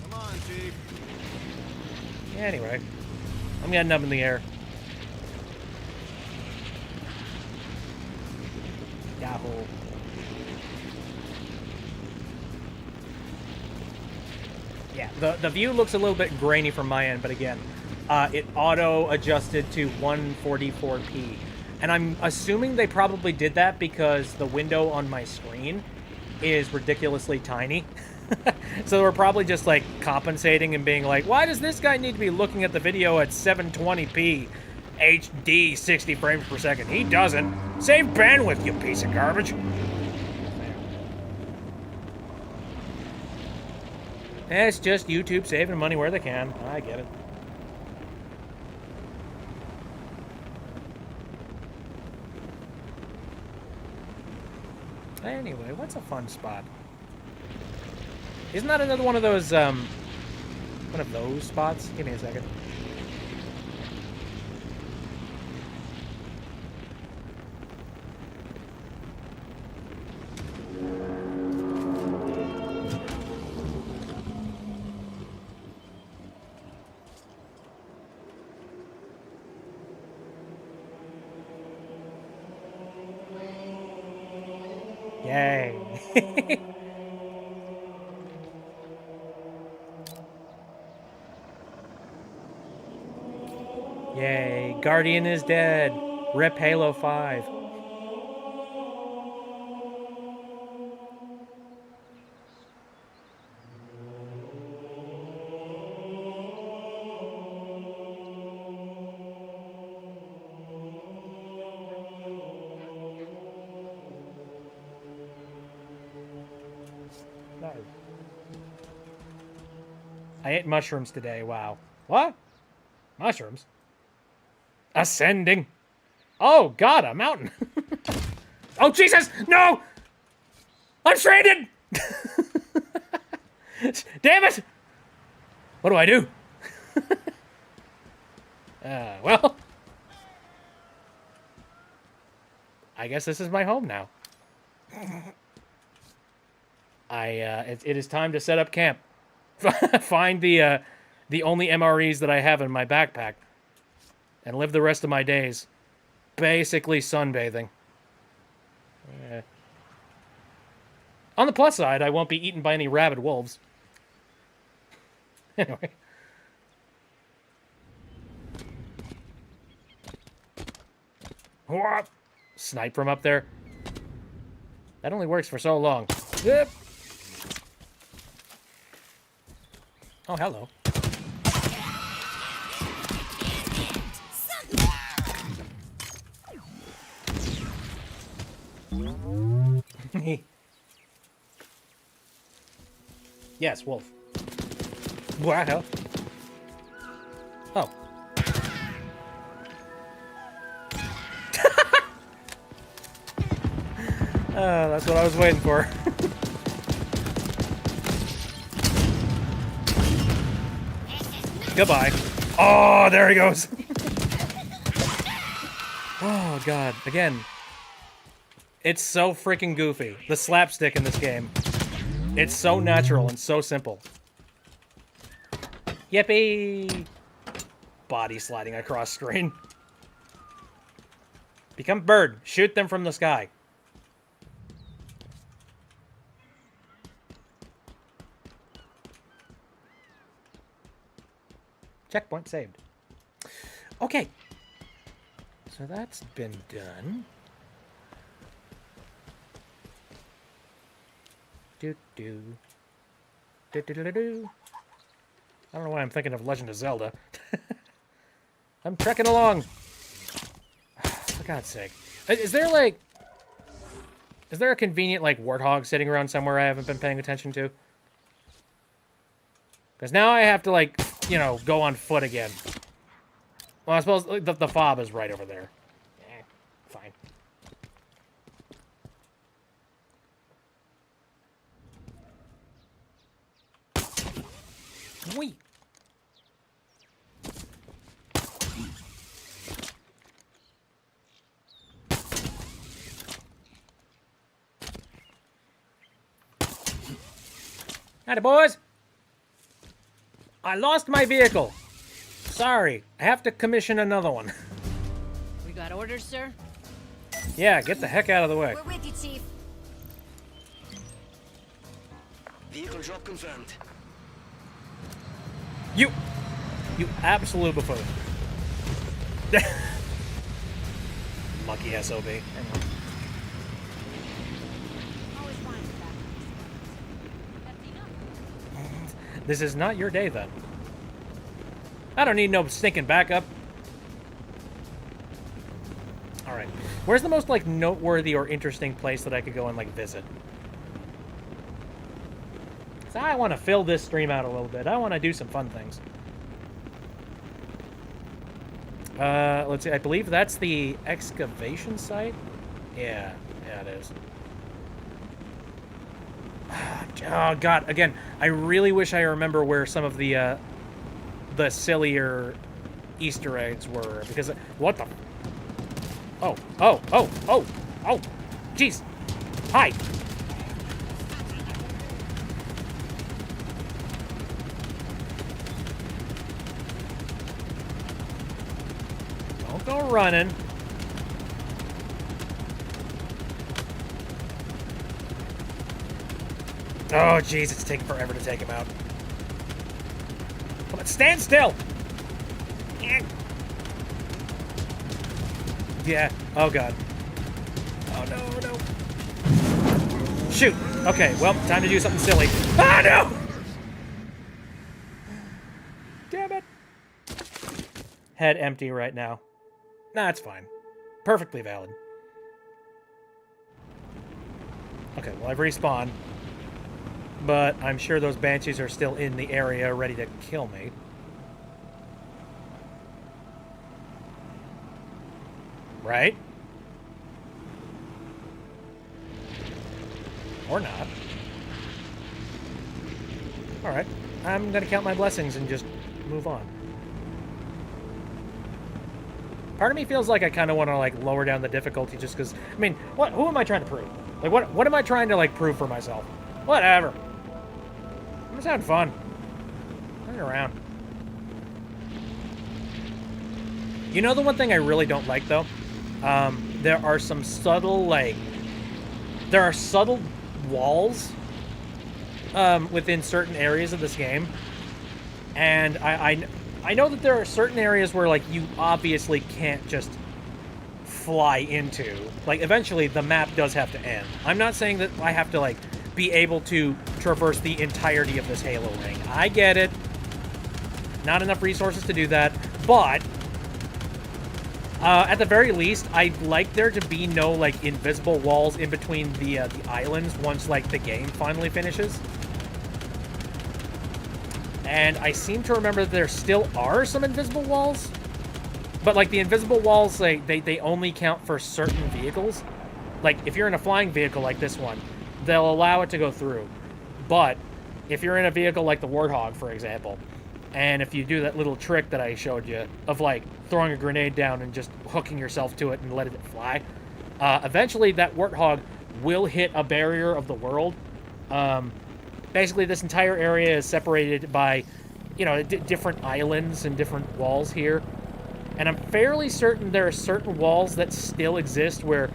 Come on, Chief. Yeah, anyway. I'm getting up in the air. Yahoo. Yeah, the view looks a little bit grainy from my end, but again, it auto-adjusted to 144p. And I'm assuming they probably did that because the window on my screen is ridiculously tiny. So we're probably just, like, compensating and being like, why does this guy need to be looking at the video at 720p? HD 60 frames per second. He doesn't. Save bandwidth, you piece of garbage. It's just YouTube saving money where they can. I get it. Anyway, what's a fun spot? Isn't that another one of those spots? Give me a second. Yay. Yay. Guardian is dead. Rip Halo 5. No. I ate mushrooms today. Wow. What? Mushrooms? Ascending. Oh, God, a mountain. Oh, Jesus! No! I'm stranded! Damn it! What do I do? Well... I guess this is my home now. It is time to set up camp. Find the only MREs that I have in my backpack. And live the rest of my days basically sunbathing. On the plus side, I won't be eaten by any rabid wolves. Anyway. What? Snipe from up there. That only works for so long. Yep. Oh, hello. Yes, wolf. What the hell? Oh. That's what I was waiting for. Goodbye. Oh, there he goes. Oh, God. Again. It's so freaking goofy. The slapstick in this game. It's so natural and so simple. Yippee! Body sliding across screen. Become bird. Shoot them from the sky. Checkpoint saved. Okay. So that's been done. Do-do. Do-do-do-do-do. I don't know why I'm thinking of Legend of Zelda. I'm trekking along. For God's sake. Is there, like... Is there a convenient, like, warthog sitting around somewhere I haven't been paying attention to? Because now I have to, like, you know, go on foot again. Well, I suppose the fob is right over there. Fine. Wait. Howdy, boys. I lost my vehicle. Sorry, I have to commission another one. We got orders, sir? Yeah, get the heck out of the way. We're with you, Chief. Vehicle drop confirmed. You absolute buffoon. Lucky SOB. Anyway. Always wanted that. That's enough. This is not your day, then. I don't need no stinking backup. Alright. Where's the most, like, noteworthy or interesting place that I could go and, like, visit? So I want to fill this stream out a little bit. I want to do some fun things. Let's see. I believe that's the excavation site? Yeah. Yeah, it is. Oh, God. Again, I really wish I remember where some of the sillier Easter eggs were. Because... What the... Oh. Oh. Oh. Oh. Oh. Jeez. Hi. Don't go running. Oh, jeez, it's taking forever to take him out. Come on, stand still! Yeah, oh god. Oh no, no. Shoot! Okay, well, time to do something silly. Ah, no! Damn it. Head empty right now. Nah, it's fine. Perfectly valid. Okay, well, I've respawned. but I'm sure those banshees are still in the area ready to kill me. Right? Or not. Alright. I'm gonna count my blessings and just move on. Part of me feels like I kind of want to, like, lower down the difficulty just because... I mean, who am I trying to prove? Like, what am I trying to, like, prove for myself? Whatever. I'm just having fun. Turn around. You know the one thing I really don't like, though? There are some subtle, like... There are subtle walls within certain areas of this game. And I know that there are certain areas where, like, you obviously can't just fly into. Like, eventually, the map does have to end. I'm not saying that I have to, like, be able to traverse the entirety of this Halo ring. I get it. Not enough resources to do that. But, at the very least, I'd like there to be no, like, invisible walls in between the islands once, like, the game finally finishes. And I seem to remember that there still are some invisible walls. But, like, the invisible walls, they only count for certain vehicles. Like, if you're in a flying vehicle like this one, they'll allow it to go through. But if you're in a vehicle like the Warthog, for example, and if you do that little trick that I showed you of, like, throwing a grenade down and just hooking yourself to it and letting it fly, eventually that Warthog will hit a barrier of the world. Basically, this entire area is separated by, you know, different islands and different walls here. And I'm fairly certain there are certain walls that still exist where,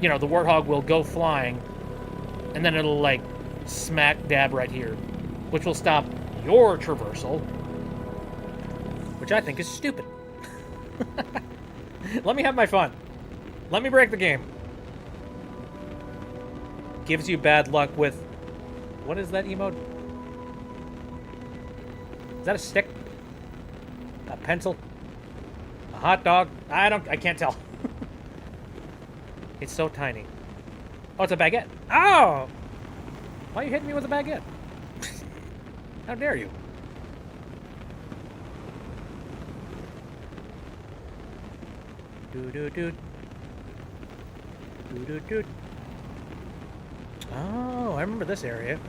you know, the Warthog will go flying, and then it'll, like, smack dab right here, which will stop your traversal, which I think is stupid. Let me have my fun. Let me break the game. Gives you bad luck with... What is that emote? Is that a stick? A pencil? A hot dog? I can't tell. It's so tiny. Oh, it's a baguette. Oh! Why are you hitting me with a baguette? How dare you? Doo-doo-doo. Doo-doo-doo. Oh, I remember this area.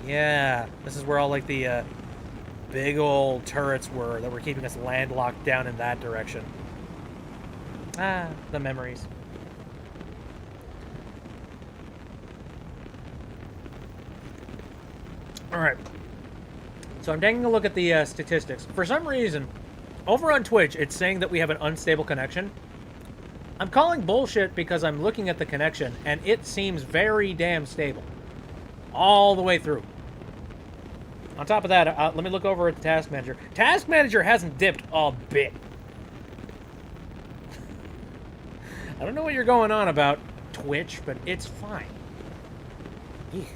Yeah, this is where all, like, the big old turrets were that were keeping us landlocked down in that direction. Ah, the memories. Alright. So I'm taking a look at the statistics. For some reason, over on Twitch, it's saying that we have an unstable connection. I'm calling bullshit because I'm looking at the connection, and it seems very damn stable. All the way through. On top of that, let me look over at the Task Manager. Task Manager hasn't dipped a bit. I don't know what you're going on about, Twitch, but it's fine. Eek.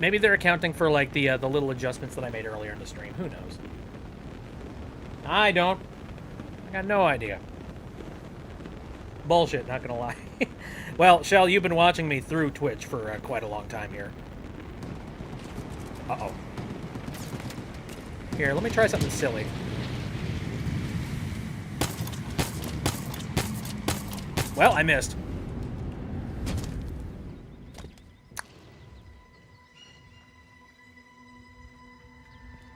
Maybe they're accounting for, like, the little adjustments that I made earlier in the stream. Who knows? I don't. I got no idea. Bullshit, not gonna lie. Well, Shell, you've been watching me through Twitch for quite a long time here. Uh-oh. Here, let me try something silly. Well, I missed.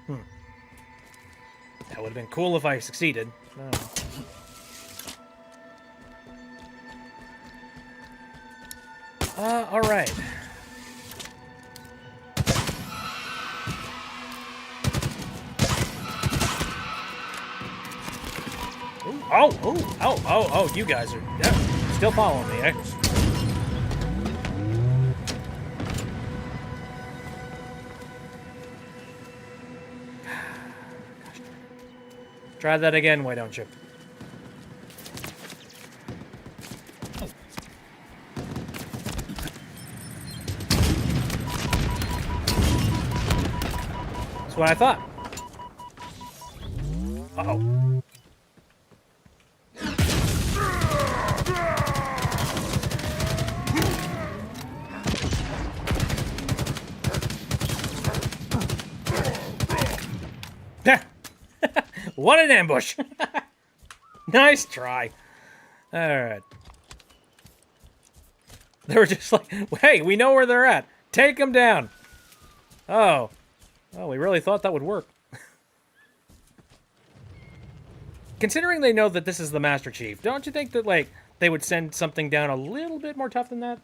That would have been cool if I succeeded. Oh. All right. Ooh, oh, you guys are still following me, eh? Try that again, why don't you? That's what I thought. Uh-oh. What an ambush! Nice try. Alright. They were just like, hey, we know where they're at. Take them down. Oh. Well, we really thought that would work. Considering they know that this is the Master Chief, don't you think that, like, they would send something down a little bit more tough than that?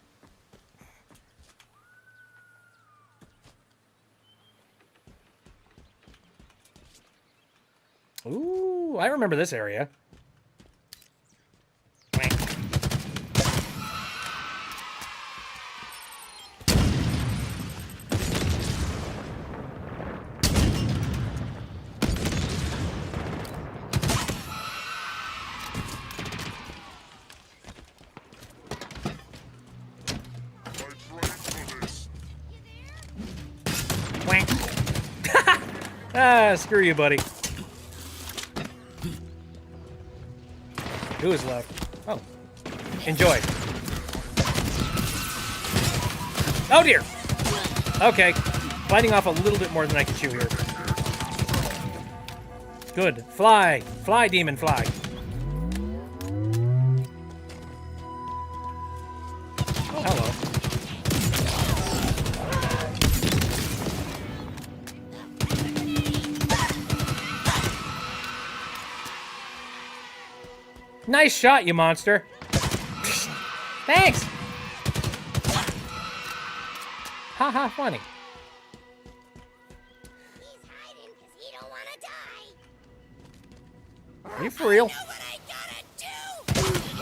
Ooh, I remember this area. Wank. Ah, screw you, buddy. Who is left? Oh. Enjoy. Oh, dear. Okay. Biting off a little bit more than I can chew here. Good. Fly. Fly, demon, fly. Oh, hello. Nice shot, you monster. Thanks. Haha, funny. He's hiding because he don't want to die. Are you for real? Know what I gotta do?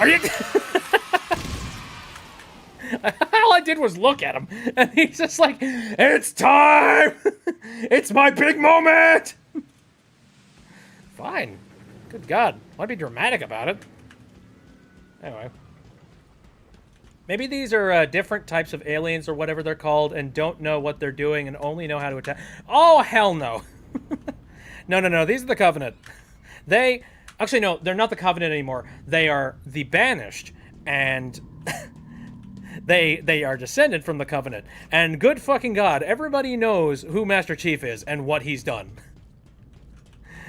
Are you? All I did was look at him, and he's just like, "It's time! It's my big moment!" Fine. Good God. Why be dramatic about it? Anyway. Maybe these are different types of aliens or whatever they're called and don't know what they're doing and only know how to attack. Oh, hell no. No. These are the Covenant. They... Actually, no. They're not the Covenant anymore. They are the Banished. And... They are descended from the Covenant. And good fucking God, everybody knows who Master Chief is and what he's done.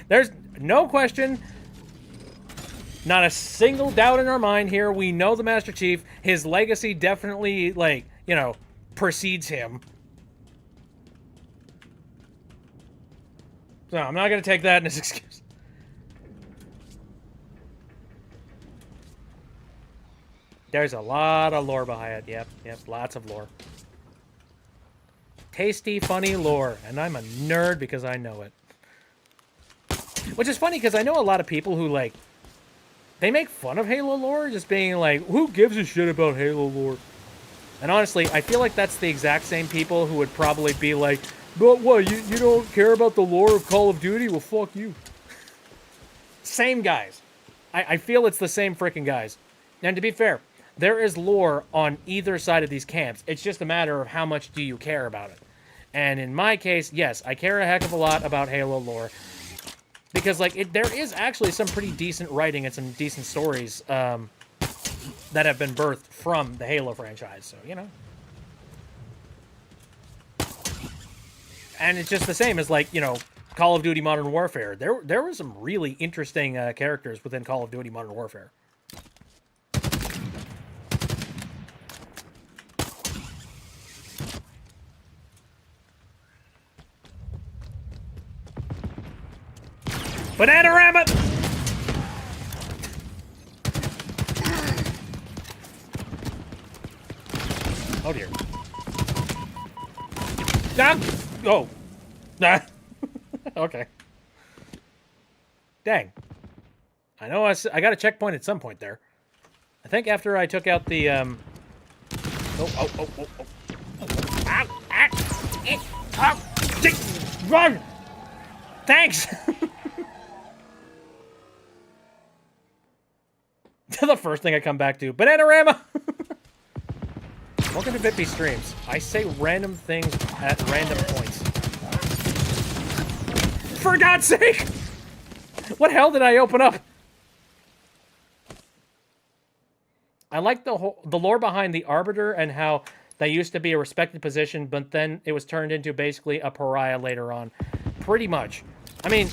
There's no question, not a single doubt in our mind here. We know the Master Chief. His legacy definitely, like, you know, precedes him. So I'm not going to take that as an excuse. There's a lot of lore behind it. Yep, lots of lore. Tasty, funny lore. And I'm a nerd because I know it. Which is funny, because I know a lot of people who, like, they make fun of Halo lore, just being like, who gives a shit about Halo lore? And honestly, I feel like that's the exact same people who would probably be like, but what, you don't care about the lore of Call of Duty? Well, fuck you. Same guys. I feel it's the same freaking guys. And to be fair, there is lore on either side of these camps. It's just a matter of how much do you care about it. And in my case, yes, I care a heck of a lot about Halo lore. Because, like, there is actually some pretty decent writing and some decent stories that have been birthed from the Halo franchise. So, you know. And it's just the same as, like, you know, Call of Duty Modern Warfare. There were some really interesting characters within Call of Duty Modern Warfare. Bananarama! Oh dear. Ah! Oh. Nah. Okay. Dang. I know I got a checkpoint at some point there. I think after I took out the, Oh. Ow! Oh! Run! Thanks! The first thing I come back to. Bananarama! Welcome to Bitby Streams. I say random things at random points. For God's sake! What hell did I open up? I like the lore behind the Arbiter and how that used to be a respected position, but then it was turned into basically a pariah later on. Pretty much. I mean,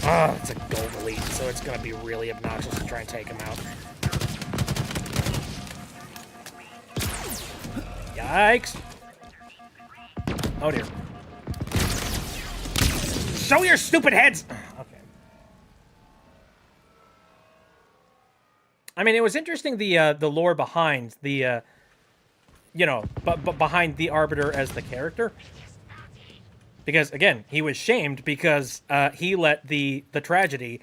It's a gold elite, so it's gonna be really obnoxious to try and take him out. Yikes! Oh dear. Show your stupid heads! Okay. I mean, it was interesting the lore behind the behind the Arbiter as the character, because again, he was shamed because he let the tragedy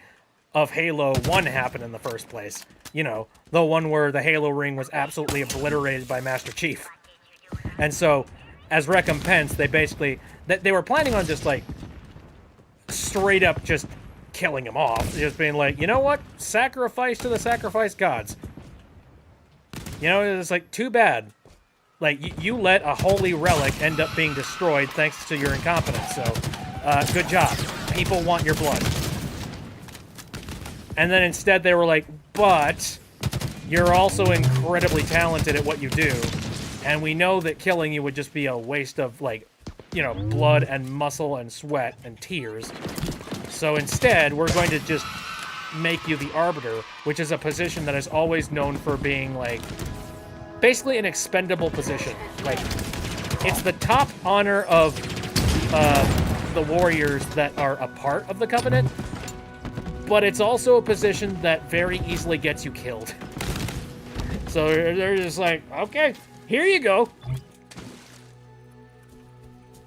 of Halo 1 happen in the first place. You know, the one where the Halo ring was absolutely obliterated by Master Chief. And so, as recompense, they basically they were planning on just like straight up just killing him off, just being like, you know what, sacrifice to the sacrifice gods. You know, it's like, too bad. Like, you let a holy relic end up being destroyed thanks to your incompetence, so good job. People want your blood. And then instead they were like, but you're also incredibly talented at what you do, and we know that killing you would just be a waste of, like, you know, blood and muscle and sweat and tears. So instead, we're going to just make you the Arbiter, which is a position that is always known for being, like, basically an expendable position. Like, it's the top honor of the warriors that are a part of the Covenant, but it's also a position that very easily gets you killed. So they're just like, okay, here you go.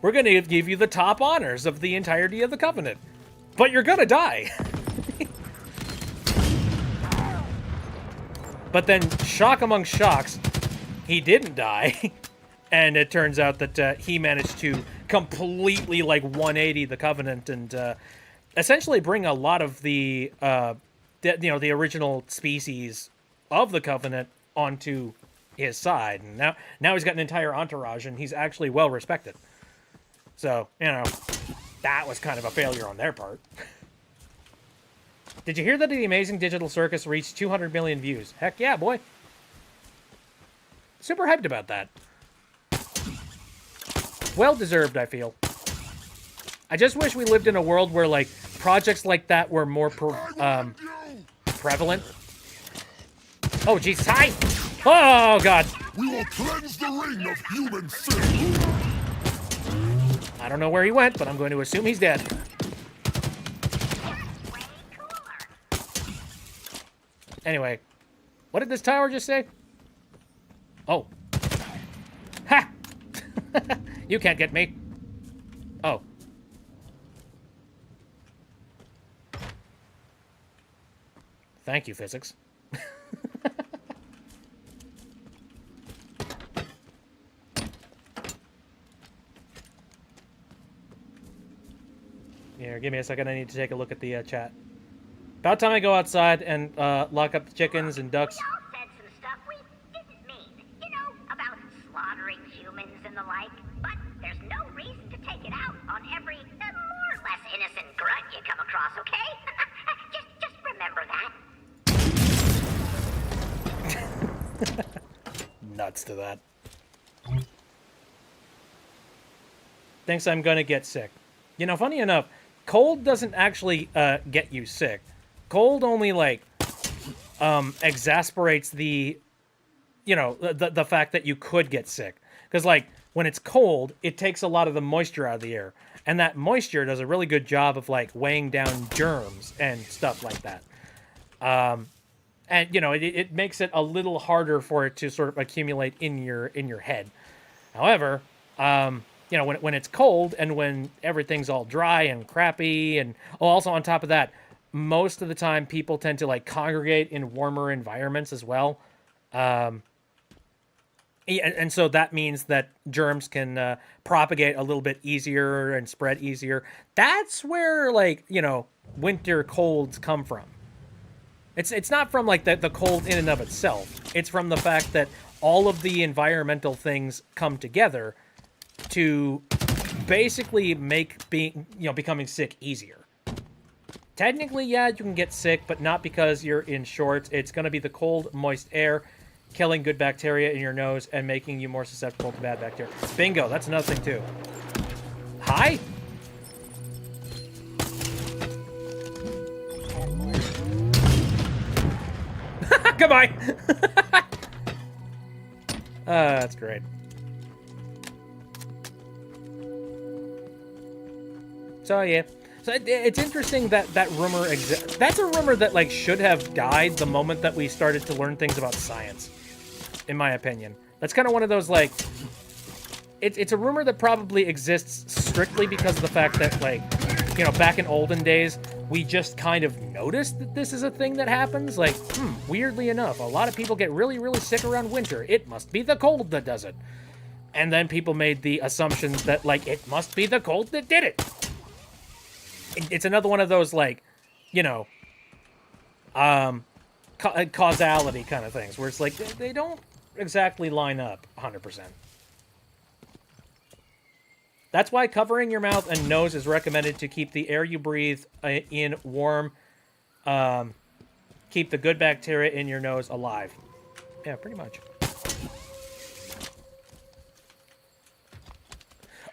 We're going to give you the top honors of the entirety of the Covenant, but you're going to die. But then, shock among shocks, he didn't die. And it turns out that he managed to completely, like, 180 the Covenant and essentially bring a lot of the original species of the Covenant onto his side. And now he's got an entire entourage, and he's actually well respected. So, you know, that was kind of a failure on their part. Did you hear that The Amazing Digital Circus reached 200 million views? Heck yeah, boy. Super hyped about that. Well deserved, I feel. I just wish we lived in a world where, like, projects like that were more prevalent. Oh, Jesus. Hi! Oh, God. We will cleanse the ring of human sin. I don't know where he went, but I'm going to assume he's dead. Anyway, what did this tower just say? Oh. Ha! You can't get me. Oh. Thank you, physics. Here, give me a second. I need to take a look at the chat. About time I go outside and lock up the chickens and ducks. We all said some stuff we didn't mean, you know, about slaughtering humans and the like. But there's no reason to take it out on every more or less innocent grunt you come across, okay? just remember that. Nuts to that. Thinks I'm gonna get sick. You know, funny enough, cold doesn't actually get you sick. Cold only, like, exasperates the, you know, the fact that you could get sick. Because, like, when it's cold, it takes a lot of the moisture out of the air. And that moisture does a really good job of, like, weighing down germs and stuff like that. And, you know, it makes it a little harder for it to sort of accumulate in your head. However, you know, when it's cold and when everything's all dry and crappy, and also on top of that, most of the time people tend to, like, congregate in warmer environments as well. And so that means that germs can propagate a little bit easier and spread easier. That's where, like, you know, winter colds come from. It's not from, like, the cold in and of itself. It's from the fact that all of the environmental things come together to basically make becoming sick easier. Technically, yeah, you can get sick, but not because you're in shorts. It's going to be the cold, moist air killing good bacteria in your nose and making you more susceptible to bad bacteria. Bingo, that's another thing, too. Hi? Goodbye. That's great. So yeah, so it's interesting that that rumor exists. That's a rumor that like should have died the moment that we started to learn things about science, in my opinion. That's kind of one of those like, it's a rumor that probably exists strictly because of the fact that like, you know, back in olden days, we just kind of noticed that this is a thing that happens. Like, weirdly enough, a lot of people get really, really sick around winter. It must be the cold that does it. And then people made the assumption that like, it must be the cold that did it. It's another one of those, like, you know, causality kind of things, where it's like, they don't exactly line up 100%. That's why covering your mouth and nose is recommended to keep the air you breathe in warm, keep the good bacteria in your nose alive. Yeah, pretty much.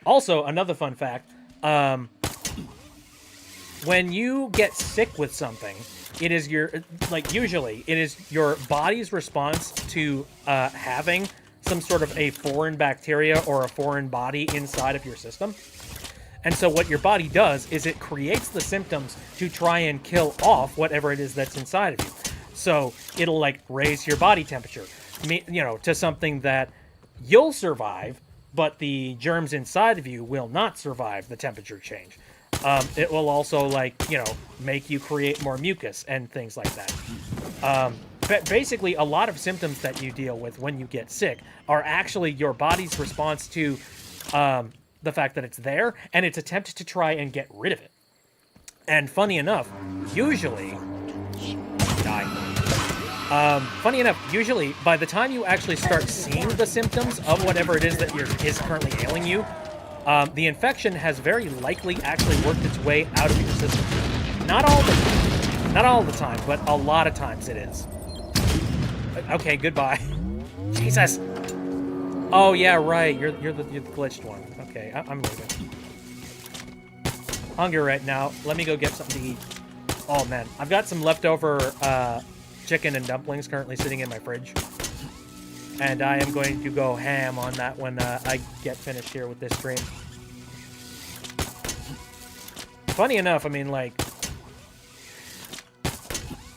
Also, another fun fact, when you get sick with something, it is your, like, usually, it is your body's response to having some sort of a foreign bacteria or a foreign body inside of your system. And so what your body does is it creates the symptoms to try and kill off whatever it is that's inside of you. So it'll, like, raise your body temperature, you know, to something that you'll survive, but the germs inside of you will not survive the temperature change. It will also, like, you know, make you create more mucus and things like that. But basically, a lot of symptoms that you deal with when you get sick are actually your body's response to the fact that it's there and its attempt to try and get rid of it. And funny enough, usually... funny enough, usually, by the time you actually start seeing the symptoms of whatever it is that is currently ailing you, the infection has very likely actually worked its way out of your system. Not all the time, but a lot of times it is. Okay, goodbye. Jesus. Oh yeah, right. You're the glitched one. Okay, I'm leaving. Hungry right now. Let me go get something to eat. Oh man, I've got some leftover chicken and dumplings currently sitting in my fridge. And I am going to go ham on that when I get finished here with this stream. Funny enough, I mean, like,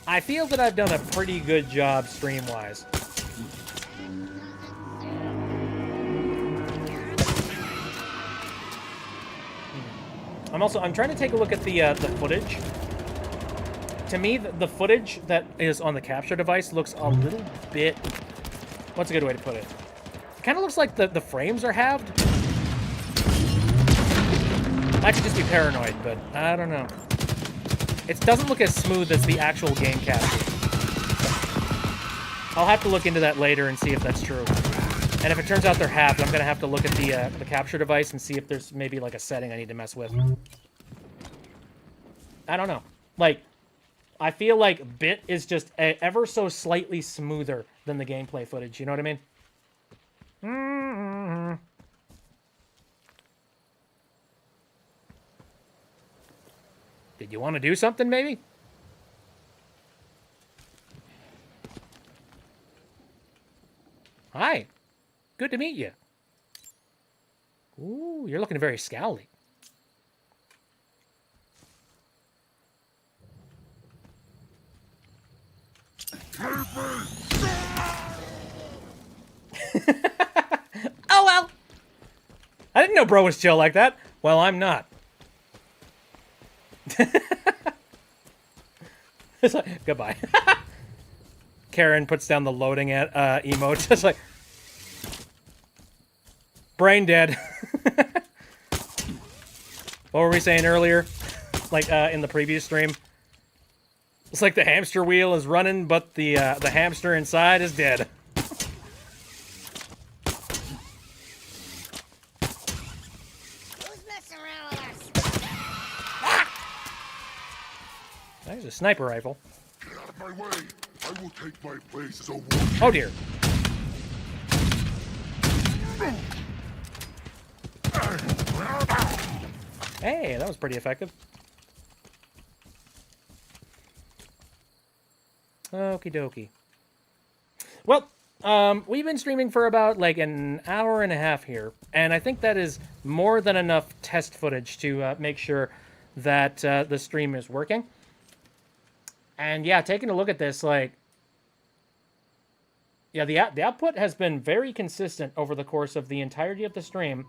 I feel that I've done a pretty good job stream-wise. I'm trying to take a look at the footage. To me, the footage that is on the capture device looks a little bit... What's a good way to put it? It kind of looks like the frames are halved. I could just be paranoid, but I don't know. It doesn't look as smooth as the actual game capture. I'll have to look into that later and see if that's true. And if it turns out they're halved, I'm going to have to look at the capture device and see if there's maybe like a setting I need to mess with. I don't know. Like, I feel like bit is just ever so slightly smoother than the gameplay footage. You know what I mean? Did you want to do something, maybe? Hi. Good to meet you. Ooh, you're looking very scowly. Oh, well. I didn't know bro was chill like that. Well, I'm not. It's like, goodbye. Karen puts down the loading emote. Just like, brain dead. What were we saying earlier? Like in the previous stream? It's like the hamster wheel is running, but the hamster inside is dead. Who's messing around with us? There's a sniper rifle. Get out of my way. I will take my place as a warrior. Oh dear. Hey, that was pretty effective. Okie dokie. Well, we've been streaming for about like an hour and a half here, and I think that is more than enough test footage to make sure that the stream is working. And yeah, taking a look at this, like, yeah, the output has been very consistent over the course of the entirety of the stream.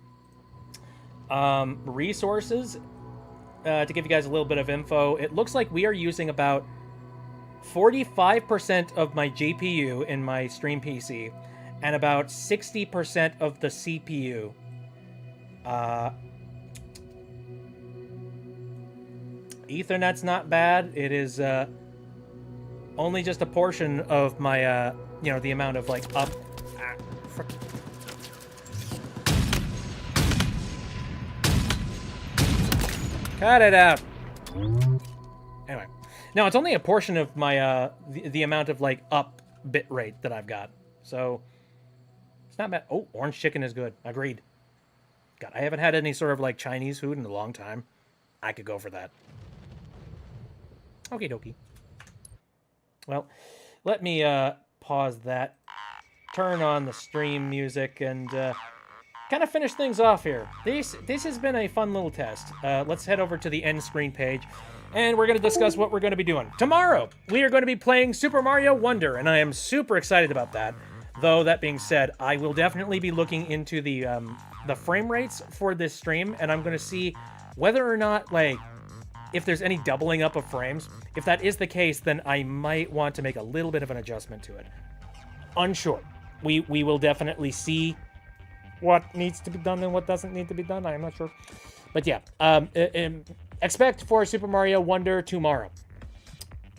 Resources, to give you guys a little bit of info, it looks like we are using about 45% of my GPU in my stream PC, and about 60% of the CPU. Ethernet's not bad. It is only just a portion of my, you know, the amount of like up. Cut it out. Anyway, no, it's only a portion of my the amount of like up bit rate that I've got. So it's not bad. Oh, orange chicken is good. Agreed. God, I haven't had any sort of like Chinese food in a long time. I could go for that. Okie dokie. Well, let me pause that, turn on the stream music, and kind of finish things off here. This has been a fun little test. Let's head over to the end screen page, and we're going to discuss what we're going to be doing. Tomorrow, we are going to be playing Super Mario Wonder, and I am super excited about that. Though, that being said, I will definitely be looking into the frame rates for this stream, and I'm going to see whether or not, like, if there's any doubling up of frames. If that is the case, then I might want to make a little bit of an adjustment to it. Unsure. We will definitely see what needs to be done and what doesn't need to be done. I am not sure. But yeah, expect for Super Mario Wonder tomorrow.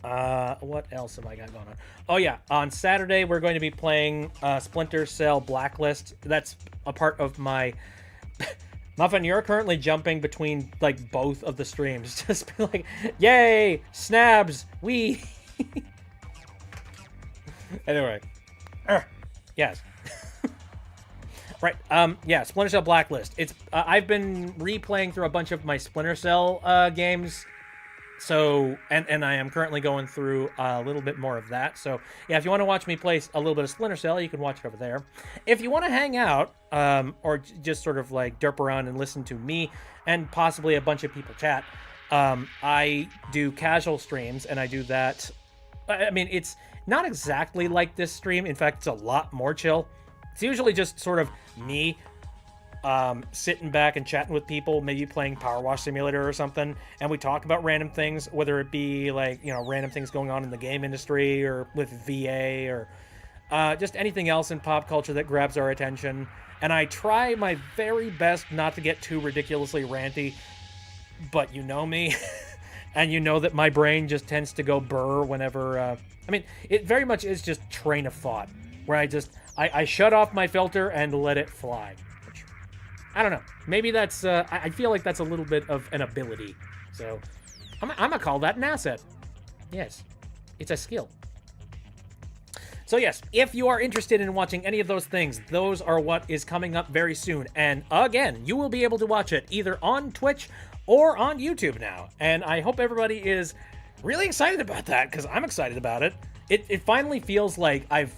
What else have I got going on? Oh yeah, on Saturday we're going to be playing Splinter Cell Blacklist. That's a part of my... Muffin, you're currently jumping between, like, both of the streams. Just be like, yay, snabs, wee. Anyway. Yes. Right, yeah, Splinter Cell Blacklist. It's, I've been replaying through a bunch of my Splinter Cell games. So, and I am currently going through a little bit more of that. So, yeah, if you want to watch me play a little bit of Splinter Cell, you can watch it over there. If you want to hang out, or just sort of like derp around and listen to me and possibly a bunch of people chat, I do casual streams, and I do that. I mean, it's not exactly like this stream. In fact, it's a lot more chill. It's usually just sort of me sitting back and chatting with people, maybe playing Power Wash Simulator or something, and we talk about random things, whether it be like, you know, random things going on in the game industry or with VA or just anything else in pop culture that grabs our attention. And I try my very best not to get too ridiculously ranty, but you know me, and you know that my brain just tends to go burr whenever, I mean, it very much is just train of thought, where I shut off my filter and let it fly. I don't know. Maybe that's, I feel like that's a little bit of an ability. So, I'm gonna call that an asset. Yes. It's a skill. So yes, if you are interested in watching any of those things, those are what is coming up very soon. And again, you will be able to watch it either on Twitch or on YouTube now. And I hope everybody is really excited about that, because I'm excited about it. It finally feels like I've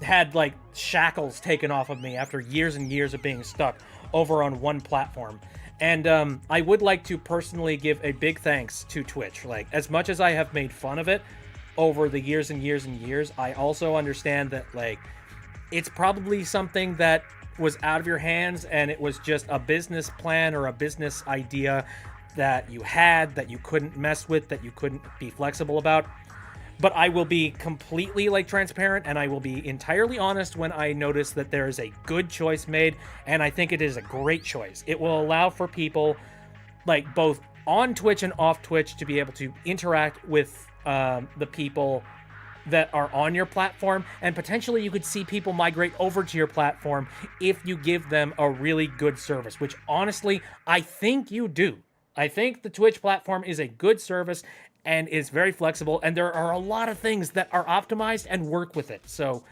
had, like, shackles taken off of me after years and years of being stuck over on one platform. And I would like to personally give a big thanks to Twitch. Like, as much as I have made fun of it over the years and years and years, I also understand that, like, it's probably something that was out of your hands, and it was just a business plan or a business idea that you had, that you couldn't mess with, that you couldn't be flexible about. But I will be completely, like, transparent, and I will be entirely honest when I notice that there is a good choice made, and I think it is a great choice. It will allow for people, like, both on Twitch and off Twitch, to be able to interact with the people that are on your platform, and potentially you could see people migrate over to your platform if you give them a really good service, which, honestly, I think you do. I think the Twitch platform is a good service and is very flexible, and there are a lot of things that are optimized and work with it. So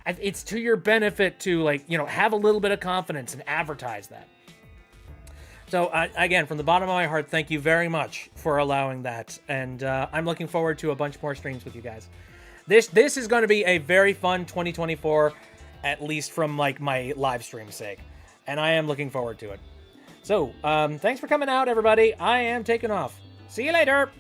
it's to your benefit to, like, you know, have a little bit of confidence and advertise that. So again, from the bottom of my heart, thank you very much for allowing that. And I'm looking forward to a bunch more streams with you guys. This is going to be a very fun 2024, at least from like my live stream sake, and I am looking forward to it. So, thanks for coming out, everybody. I am taking off. See you later.